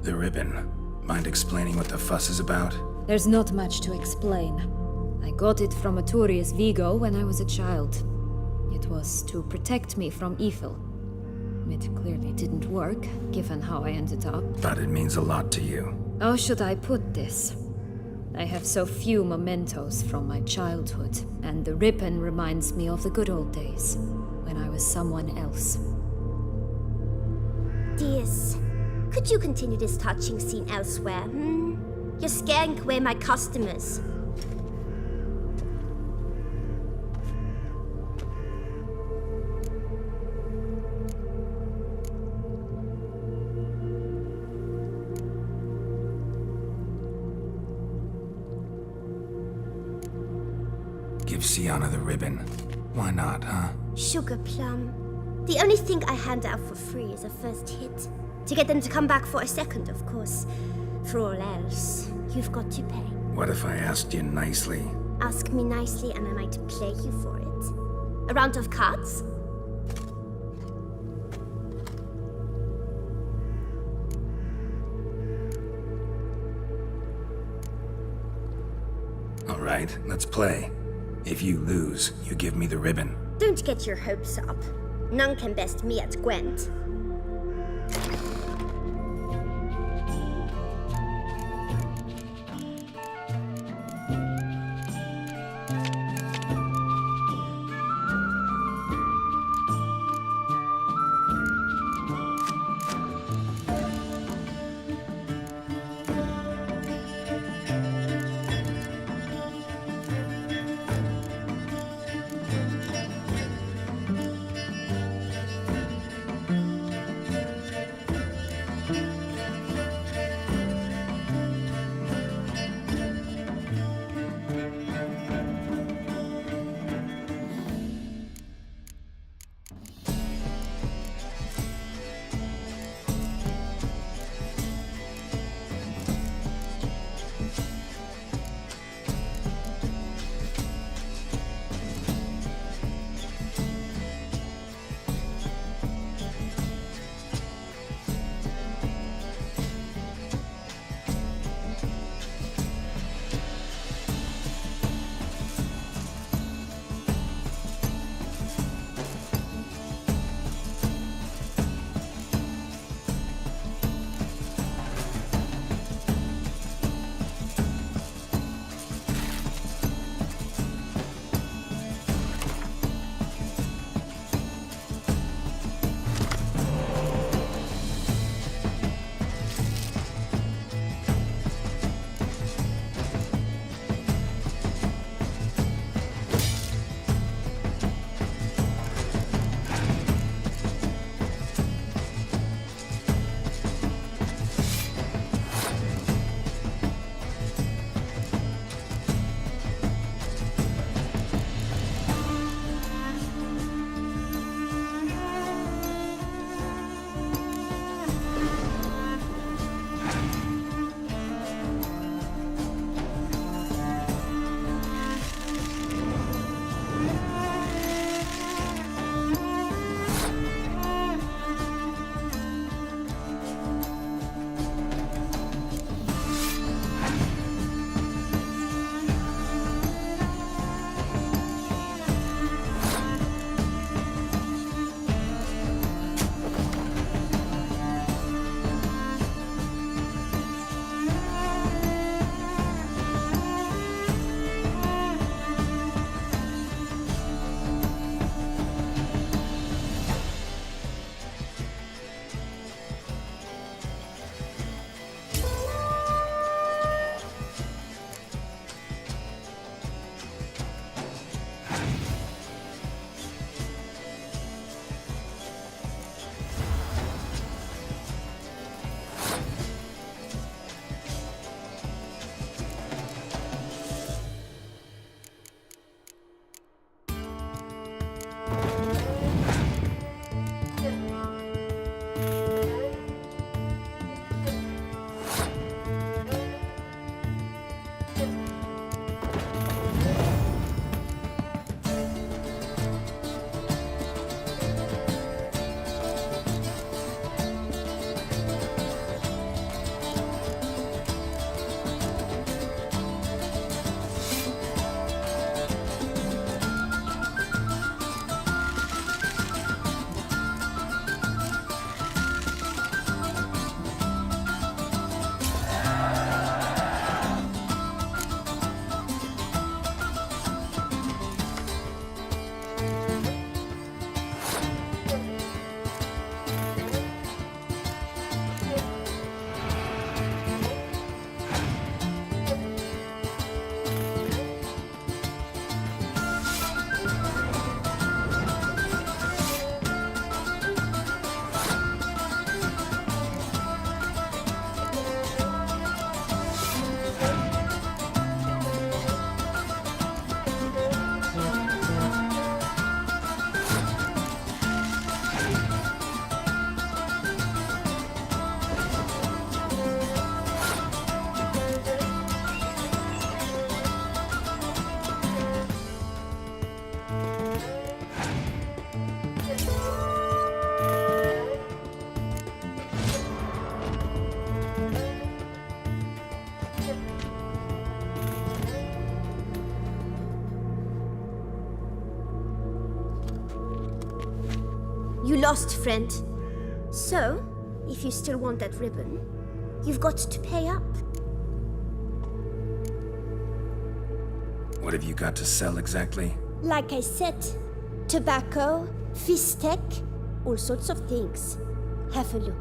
The ribbon. Mind explaining what the fuss is about? There's not much to explain. I got it from Aturius Vigo when I was a child. It was to protect me from evil. It clearly didn't work, given how I ended up. But it means a lot to you. How should I put this? I have so few mementos from my childhood, and the ribbon reminds me of the good old days, when I was someone else. Dears, could you continue this touching scene elsewhere, You're scaring away my customers. Give Sienna the ribbon. Why not, huh? Sugar plum. The only thing I hand out for free is a first hit. To get them to come back for a second, of course. For all else, you've got to pay. What if I asked you nicely? Ask me nicely and I might play you for it. A round of cards? All right, let's play. If you lose, you give me the ribbon. Don't get your hopes up. None can best me at Gwent. You lost, friend. So, if you still want that ribbon, you've got to pay up. What have you got to sell exactly? Like I said, tobacco, fish tech, all sorts of things. Have a look.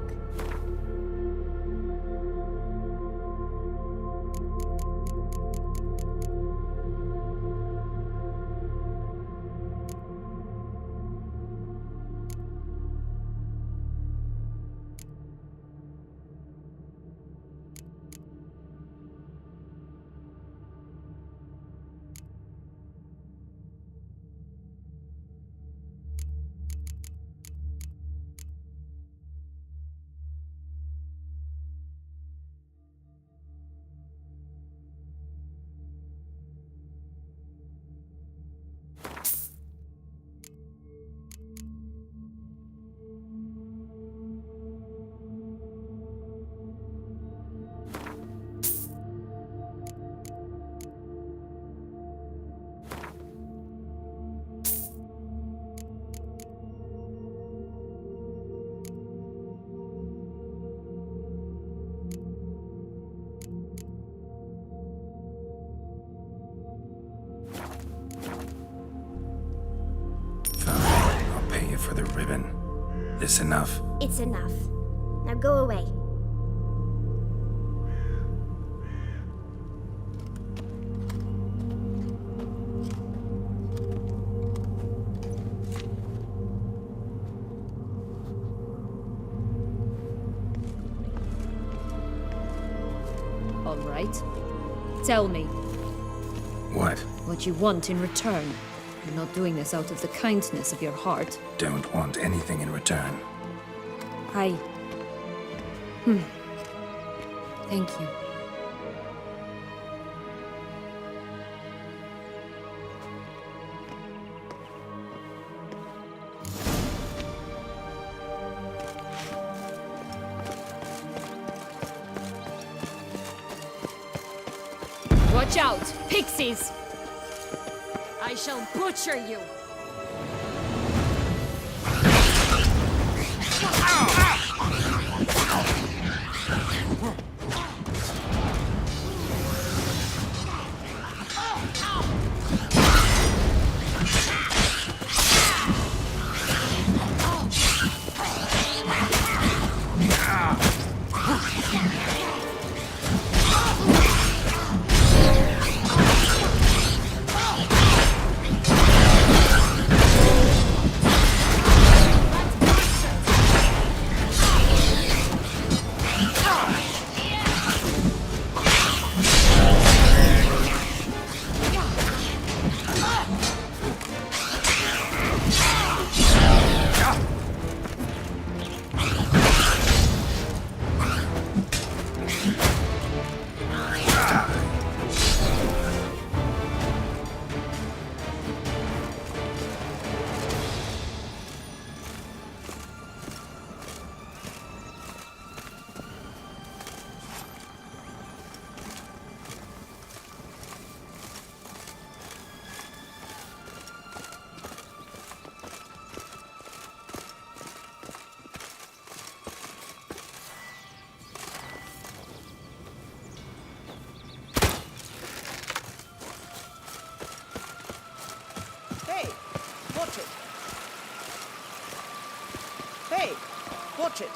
For the ribbon. This enough? It's enough. Now go away. All right. Tell me. What? What you want in return. You're not doing this out of the kindness of your heart. Don't want anything in return. Thank you. Watch out, pixies! I shall butcher you! Watch it.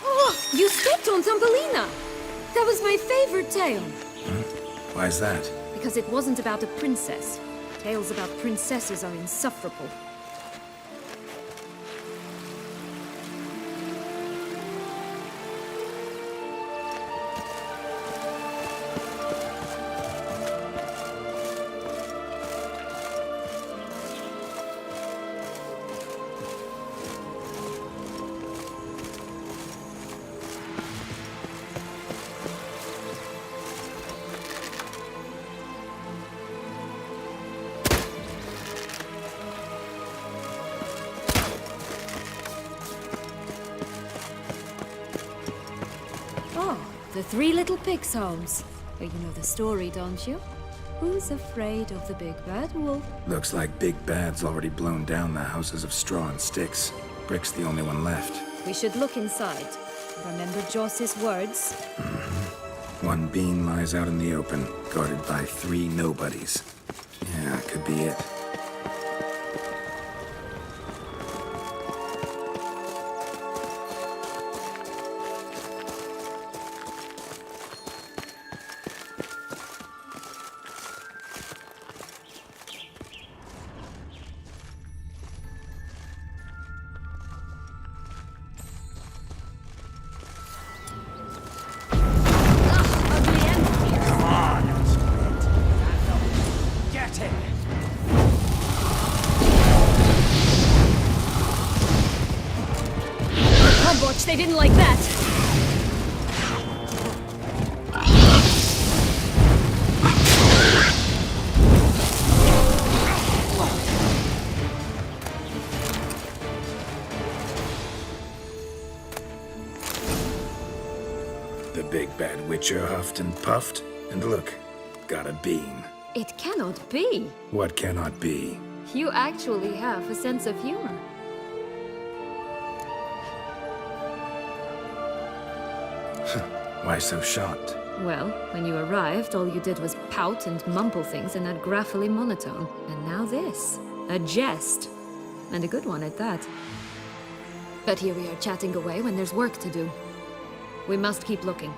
Oh, you stepped on Thumbelina! That was my favorite tale. Why's that? Because it wasn't about a princess. Tales about princesses are insufferable. The Three Little Pigs' homes. Well, you know the story, don't you? Who's afraid of the big bad wolf? Looks like Big Bad's already blown down the houses of straw and sticks. Brick's the only one left. We should look inside. Remember Joss's words? One bean lies out in the open, guarded by 3 nobodies. Yeah, could be it. They didn't like that. The big bad witcher huffed and puffed, and look, got a bean. It cannot be. What cannot be? You actually have a sense of humor. Why so shocked? Well, when you arrived, all you did was pout and mumble things in that graphily monotone. And now this. A jest. And a good one at that. But here we are chatting away when there's work to do. We must keep looking.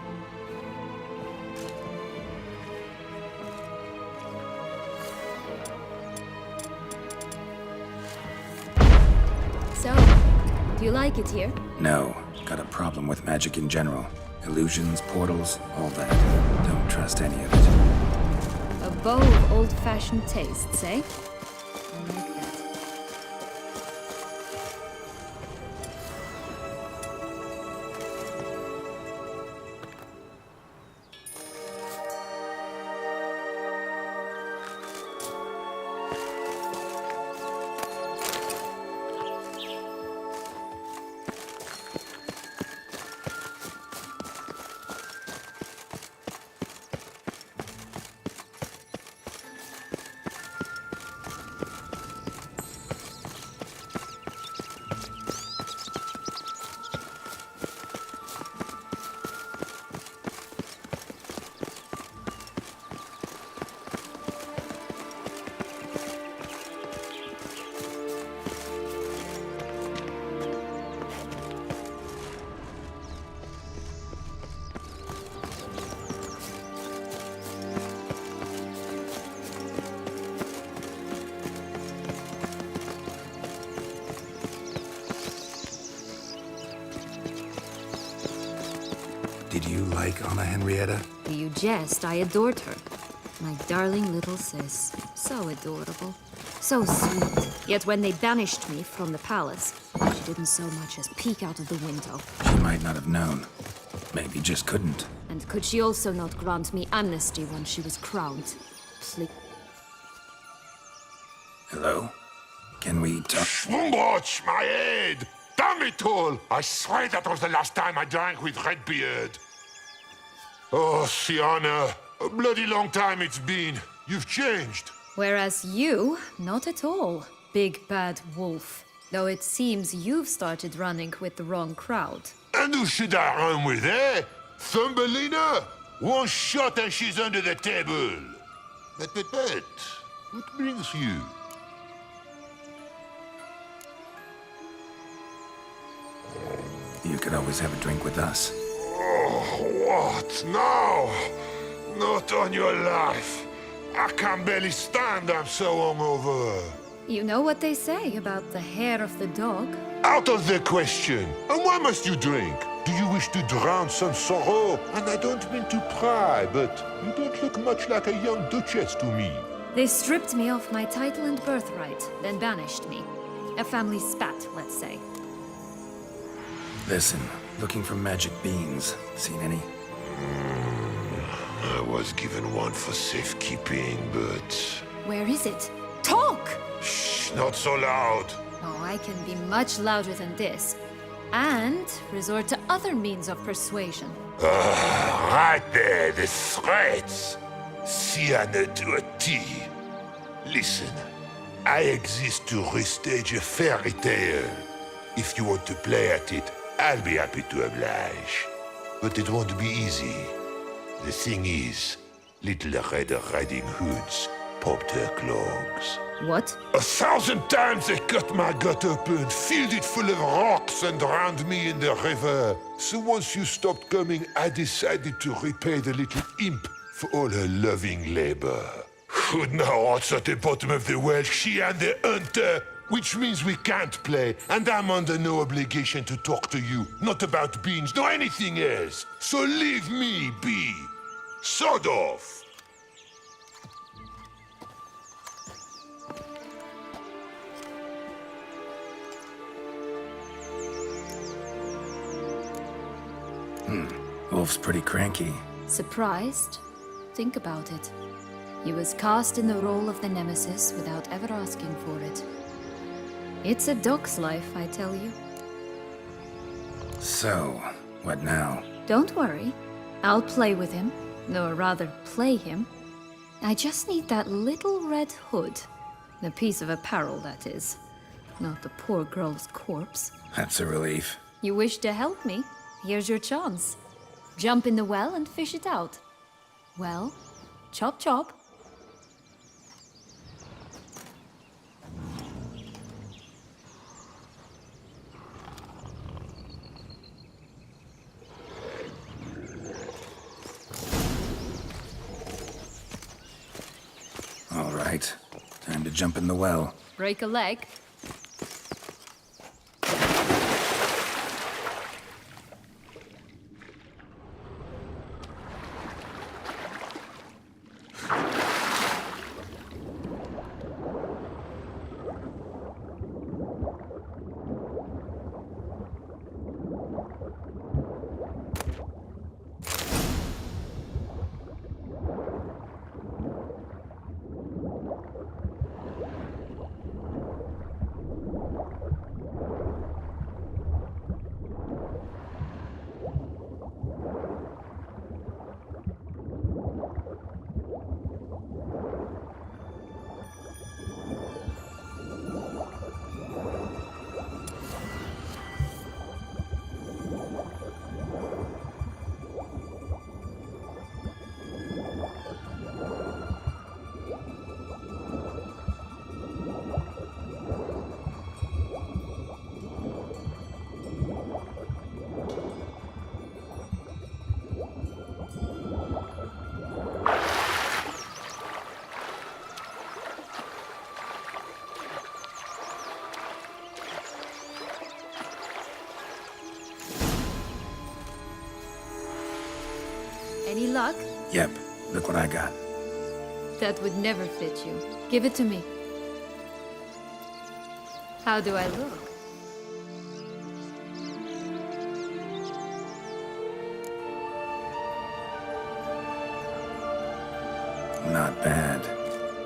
So, do you like it here? No, got a problem with magic in general. Illusions, portals, all that. Don't trust any of it. A bow of old-fashioned tastes, eh? I like that. Did you like Anna Henrietta? Do you jest? I adored her. My darling little sis. So adorable. So sweet. Yet when they banished me from the palace, she didn't so much as peek out of the window. She might not have known. Maybe just couldn't. And could she also not grant me amnesty once she was crowned? Please. Hello? Can we talk? Schwumbroch, my head! Damn it all! I swear that was the last time I drank with Redbeard. Oh, Sienna, a bloody long time it's been. You've changed. Whereas you, not at all, big bad wolf. Though it seems you've started running with the wrong crowd. And who should I run with, eh? Thumbelina? One shot and she's under the table. But, what brings you? You could always have a drink with us. Oh, what now? Not on your life. I can barely stand, I'm so hungover. You know what they say about the hair of the dog? Out of the question. And why must you drink? Do you wish to drown some sorrow? And I don't mean to pry, but you don't look much like a young duchess to me. They stripped me of my title and birthright, then banished me. A family spat, let's say. Listen, looking for magic beans. Seen any? I was given one for safekeeping, but... Where is it? Talk! Shh, not so loud. Oh, I can be much louder than this. And resort to other means of persuasion. Right there, the threats. Sienna to a T. Listen, I exist to restage a fairy tale. If you want to play at it, I'll be happy to oblige. But it won't be easy. The thing is, Little Red Riding Hoods popped her clogs. What? 1,000 times they cut my gut open, filled it full of rocks, and drowned me in the river. So once you stopped coming, I decided to repay the little imp for all her loving labor. Who'd know what's at the bottom of the well? She and the hunter, which means we can't play, and I'm under no obligation to talk to you, not about beans, nor anything else. So leave me be. Sod off. Wolf's pretty cranky. Surprised? Think about it. He was cast in the role of the Nemesis without ever asking for it. It's a dog's life, I tell you. So, what now? Don't worry. I'll play with him. Or rather, play him. I just need that little red hood. The piece of apparel, that is. Not the poor girl's corpse. That's a relief. You wish to help me? Here's your chance. Jump in the well and fish it out. Well, chop chop. All right. Time to jump in the well. Break a leg. Any luck? Yep, look what I got. That would never fit you. Give it to me. How do I look? Not bad.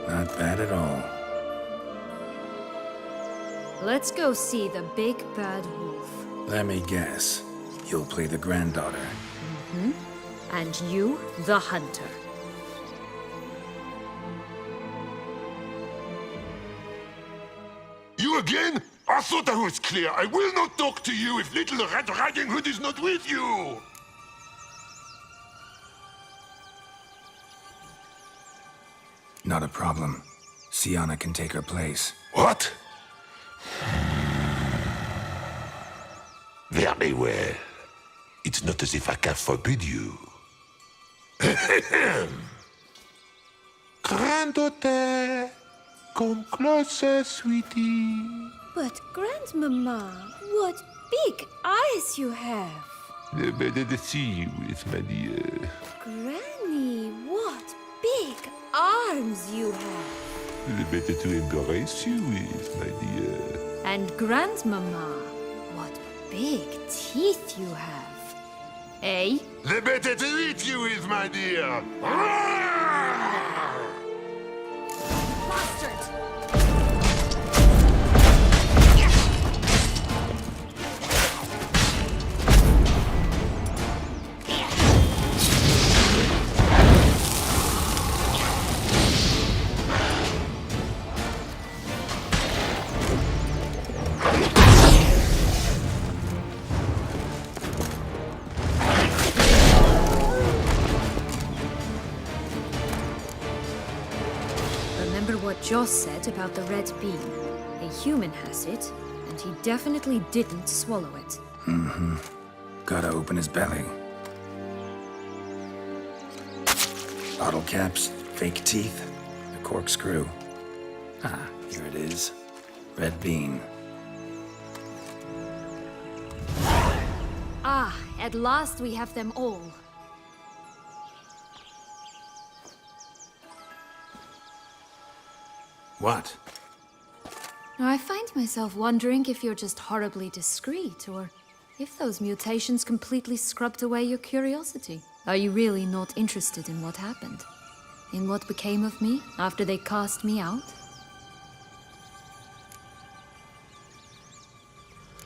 Not bad at all. Let's go see the big bad wolf. Let me guess. You'll play the granddaughter. And you, the hunter. You again? I thought I was clear. I will not talk to you if Little Red Riding Hood is not with you. Not a problem. Sienna can take her place. What? Very well. It's not as if I can forbid you. Granddaughter, come closer, sweetie. But, Grandmama, what big eyes you have! Better to see you with, my dear. Granny, what big arms you have! Better to embrace you with, my dear. And Grandmama, what big teeth you have. Eh? The better to eat you with, my dear. Bastard! what Joss said about the red bean. A human has it, and he definitely didn't swallow it. Mm-hmm. Gotta open his belly. Bottle caps, fake teeth, a corkscrew. Ah, here it is. Red bean. Ah, at last we have them all. What? Now, I find myself wondering if you're just horribly discreet, or if those mutations completely scrubbed away your curiosity. Are you really not interested in what happened? In what became of me after they cast me out?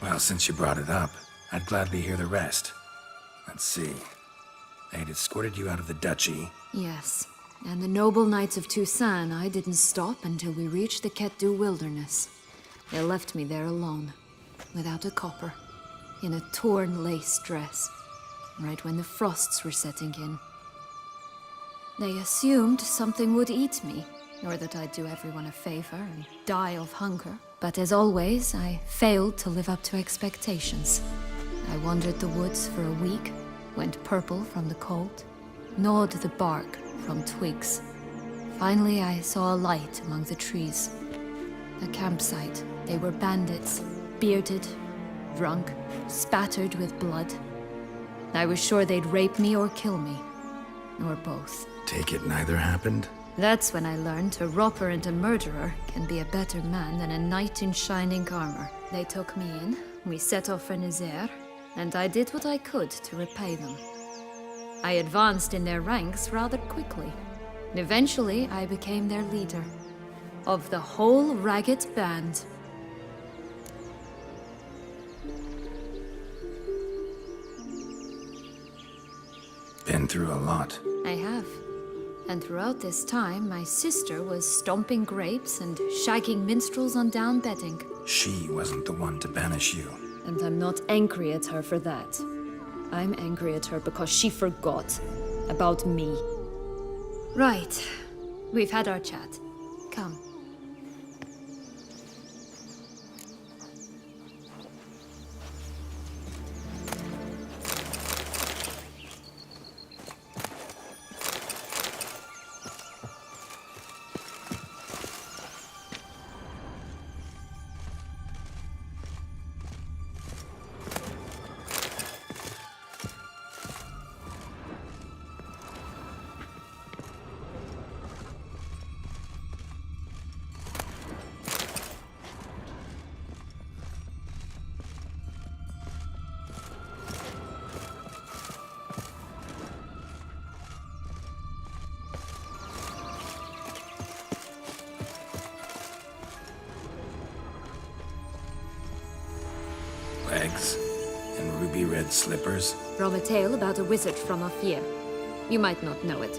Well, since you brought it up, I'd gladly hear the rest. Let's see. They'd escorted you out of the duchy. Yes. And the noble knights of Toussaint, I didn't stop until we reached the Ketdu wilderness. They left me there alone, without a copper, in a torn lace dress, right when the frosts were setting in. They assumed something would eat me, or that I'd do everyone a favor and die of hunger. But as always, I failed to live up to expectations. I wandered the woods for a week, went purple from the cold, gnawed the bark from twigs. Finally, I saw a light among the trees. A campsite. They were bandits, bearded, drunk, spattered with blood. I was sure they'd rape me or kill me. Or both. Take it neither happened? That's when I learned a robber and a murderer can be a better man than a knight in shining armor. They took me in, we set off for Nazaire, and I did what I could to repay them. I advanced in their ranks rather quickly. Eventually, I became their leader. Of the whole ragged band. Been through a lot. I have. And throughout this time, my sister was stomping grapes and shagging minstrels on down bedding. She wasn't the one to banish you. And I'm not angry at her for that. I'm angry at her because she forgot about me. Right. We've had our chat. Come. Legs and ruby red slippers. From a tale about a wizard from Ophir. You might not know it.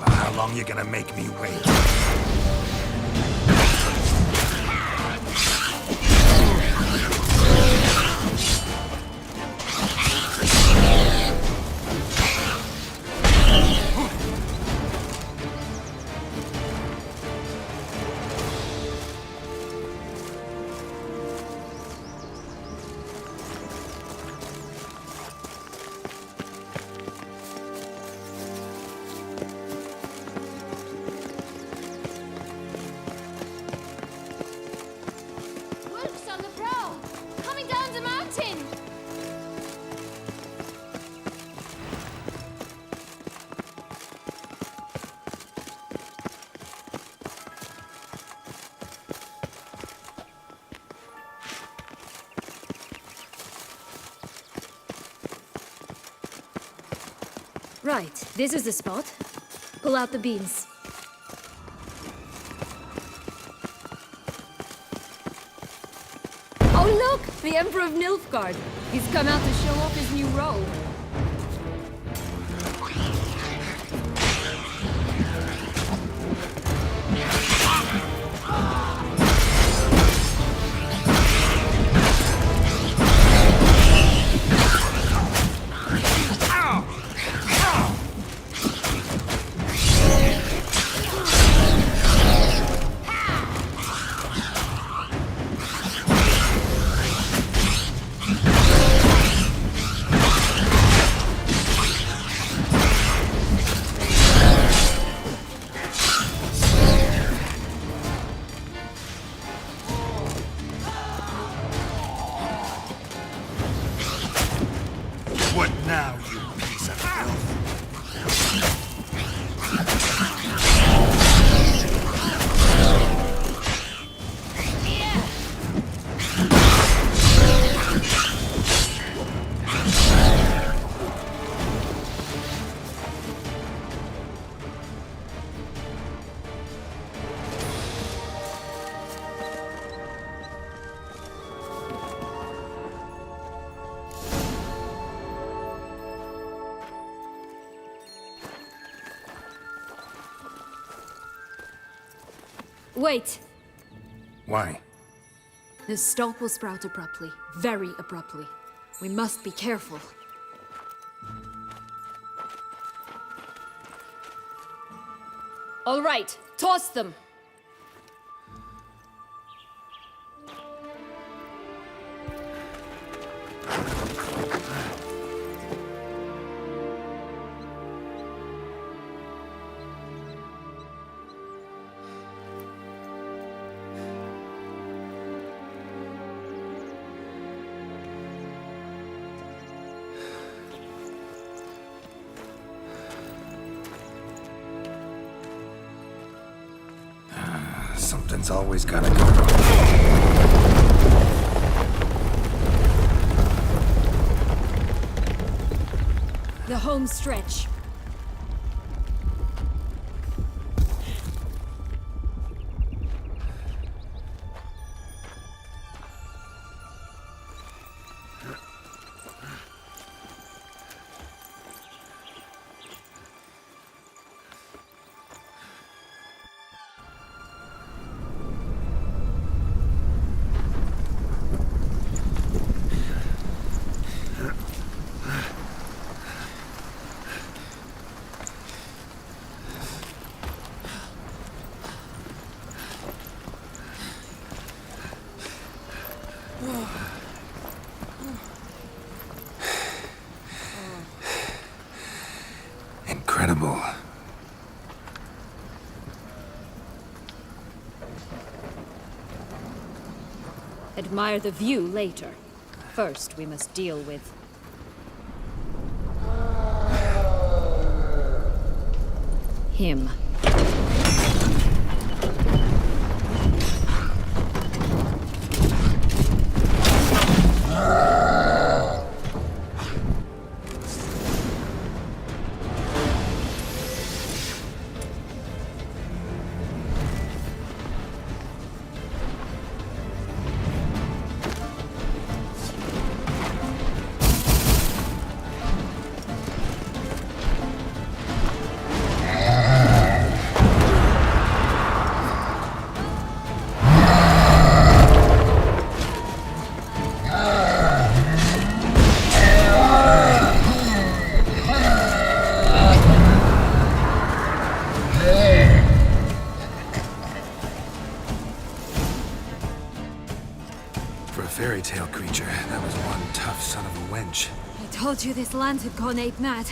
How long you gonna make me wait? Right, this is the spot. Pull out the beams. Oh look! The Emperor of Nilfgaard! He's come out to show off his new robe. What now, you piece of filth? Wait! Why? The stalk will sprout abruptly. Very abruptly. We must be careful. All right, toss them! Something's always gotta go wrong. The home stretch. Incredible. Admire the view later. First, we must deal with... him. For a fairy tale creature, that was one tough son of a wench. I told you this land had gone ape mad,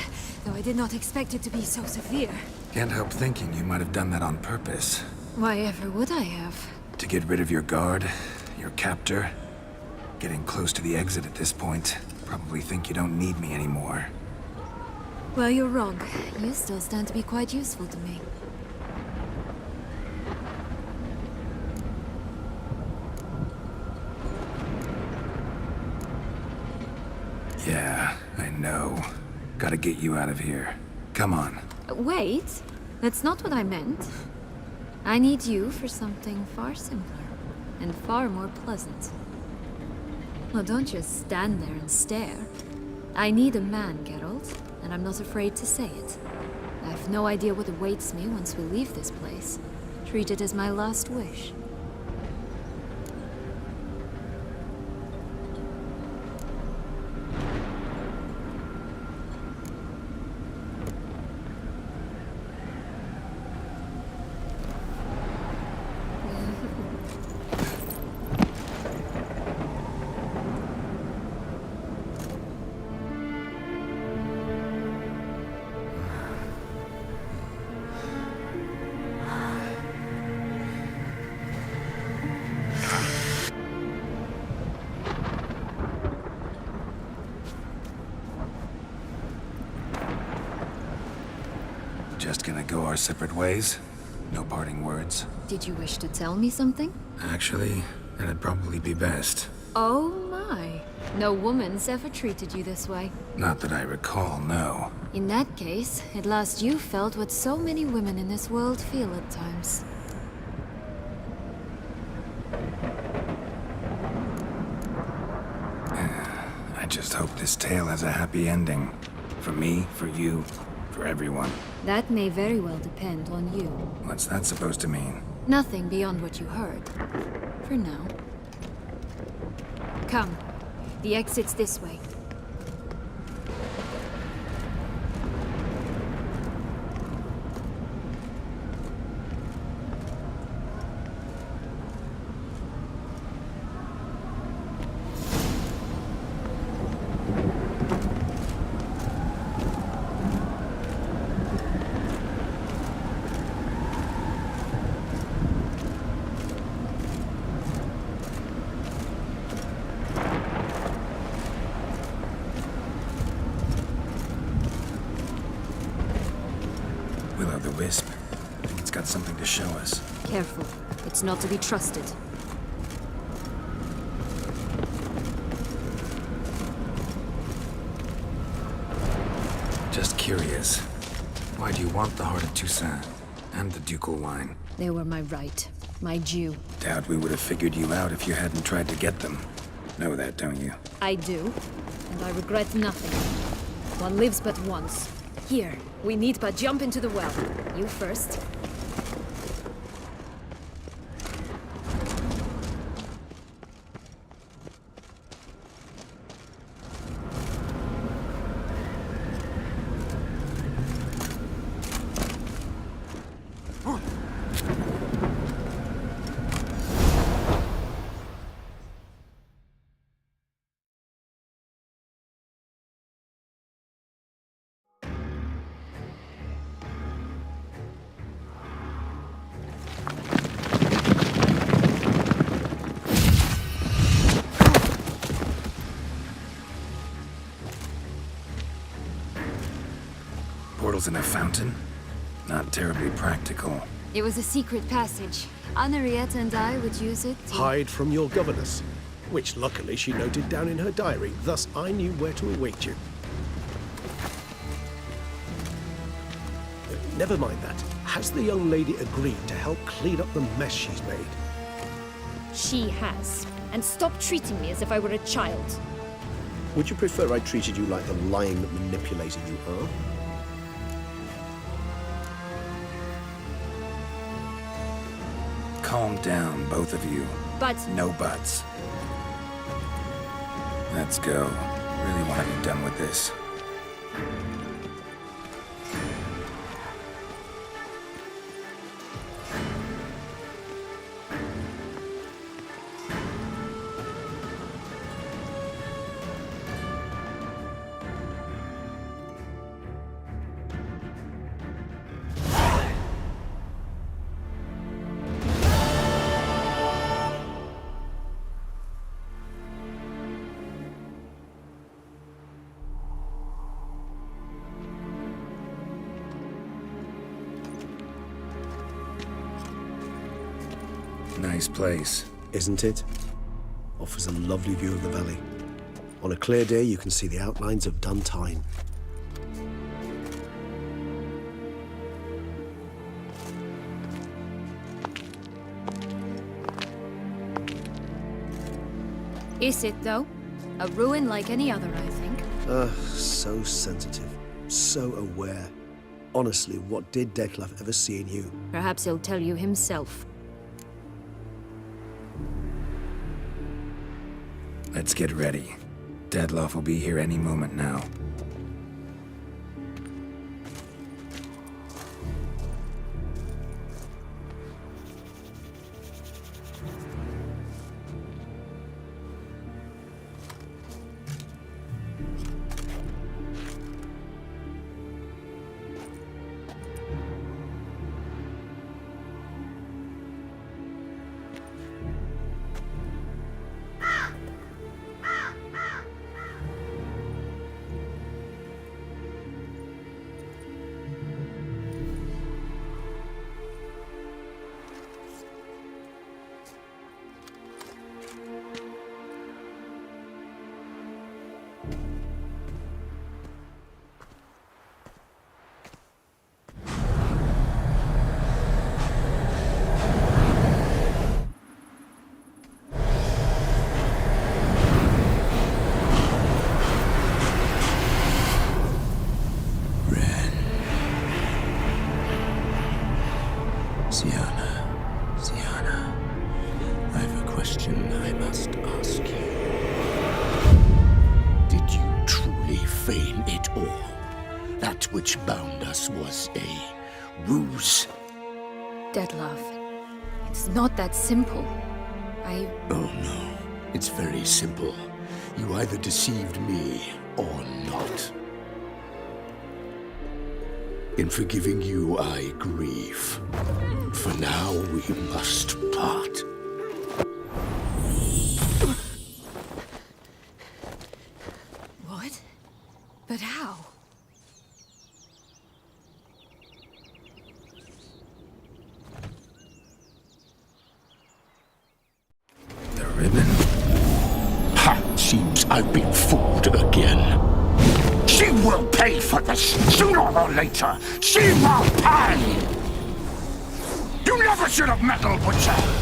though I did not expect it to be so severe. Can't help thinking you might have done that on purpose. Why ever would I have? To get rid of your guard, your captor. Getting close to the exit at this point. Probably think you don't need me anymore. Well, you're wrong. You still stand to be quite useful to me. Yeah, I know. Gotta get you out of here. Come on. Wait, that's not what I meant. I need you for something far simpler and far more pleasant. Well, don't just stand there and stare. I need a man, Geralt, and I'm not afraid to say it. I have no idea what awaits me once we leave this place. Treat it as my last wish. Just gonna go our separate ways? No parting words? Did you wish to tell me something? Actually, it'd probably be best. Oh my. No woman's ever treated you this way. Not that I recall, no. In that case, at last you felt what so many women in this world feel at times. I just hope this tale has a happy ending. For me, for you, for everyone. That may very well depend on you. What's that supposed to mean? Nothing beyond what you heard. For now. Come. The exit's this way. Wisp. I think it's got something to show us. Careful. It's not to be trusted. Just curious. Why do you want the Heart of Toussaint and the ducal wine? They were my right. My due. Doubt we would have figured you out if you hadn't tried to get them. Know that, don't you? I do. And I regret nothing. One lives but once. Here, we need but jump into the well. You first. Portals in a fountain? Not terribly practical. It was a secret passage. Henriette and I would use it to... Hide from your governess, which luckily she noted down in her diary, thus I knew where to await you. Never mind that. Has the young lady agreed to help clean up the mess she's made? She has. And stop treating me as if I were a child. Would you prefer I treated you like the lying manipulator you are? Calm down, both of you. But... No buts. Let's go. Really want to be done with this. Nice place. Isn't it? Offers a lovely view of the valley. On a clear day, you can see the outlines of Duntine. Is it, though? A ruin like any other, I think. So sensitive, so aware. Honestly, what did Detlef ever see in you? Perhaps he'll tell you himself. Let's get ready. Detlef will be here any moment now. Sienna, I have a question I must ask you. Did you truly feign it all? That which bound us was a ruse? Detlef, it's not that simple. Oh no, it's very simple. You either deceived me or not. In forgiving you, I grieve. For now, we must part. What? But how? The ribbon? Ha! Seems I've been fooled again. She will pay for this, sooner or later. She will pay! You never should have meddled with her!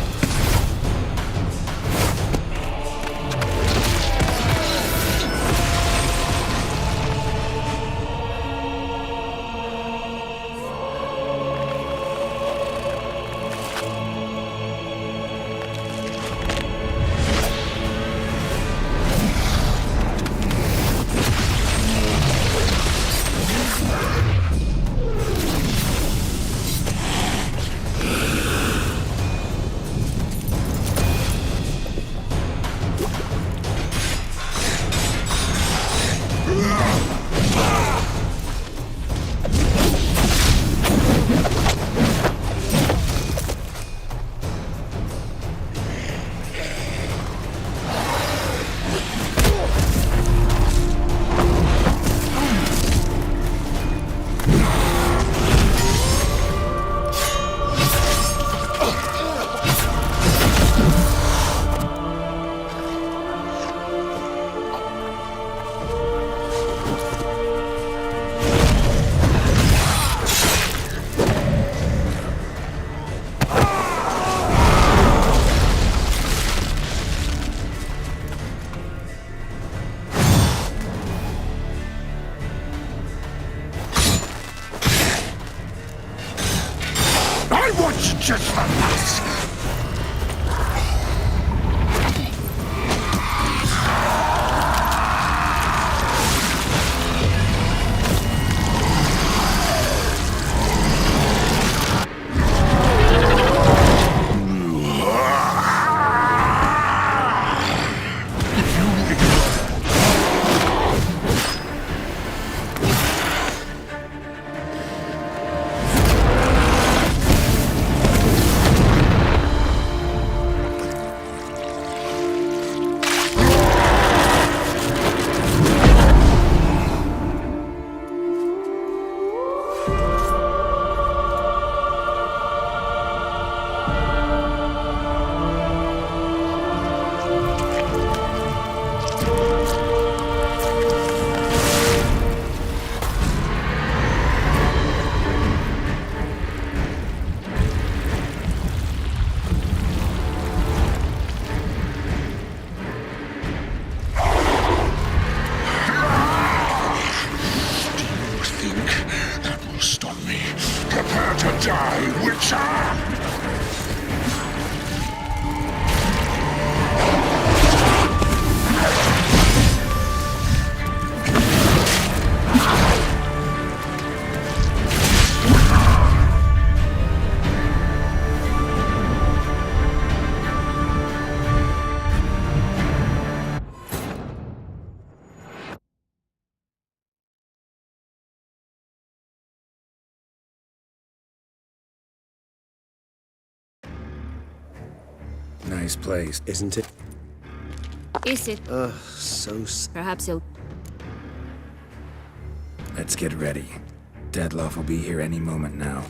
Just the last. Nice place. Isn't it? Is it? So Perhaps he'll... Let's get ready. Deadloff will be here any moment now.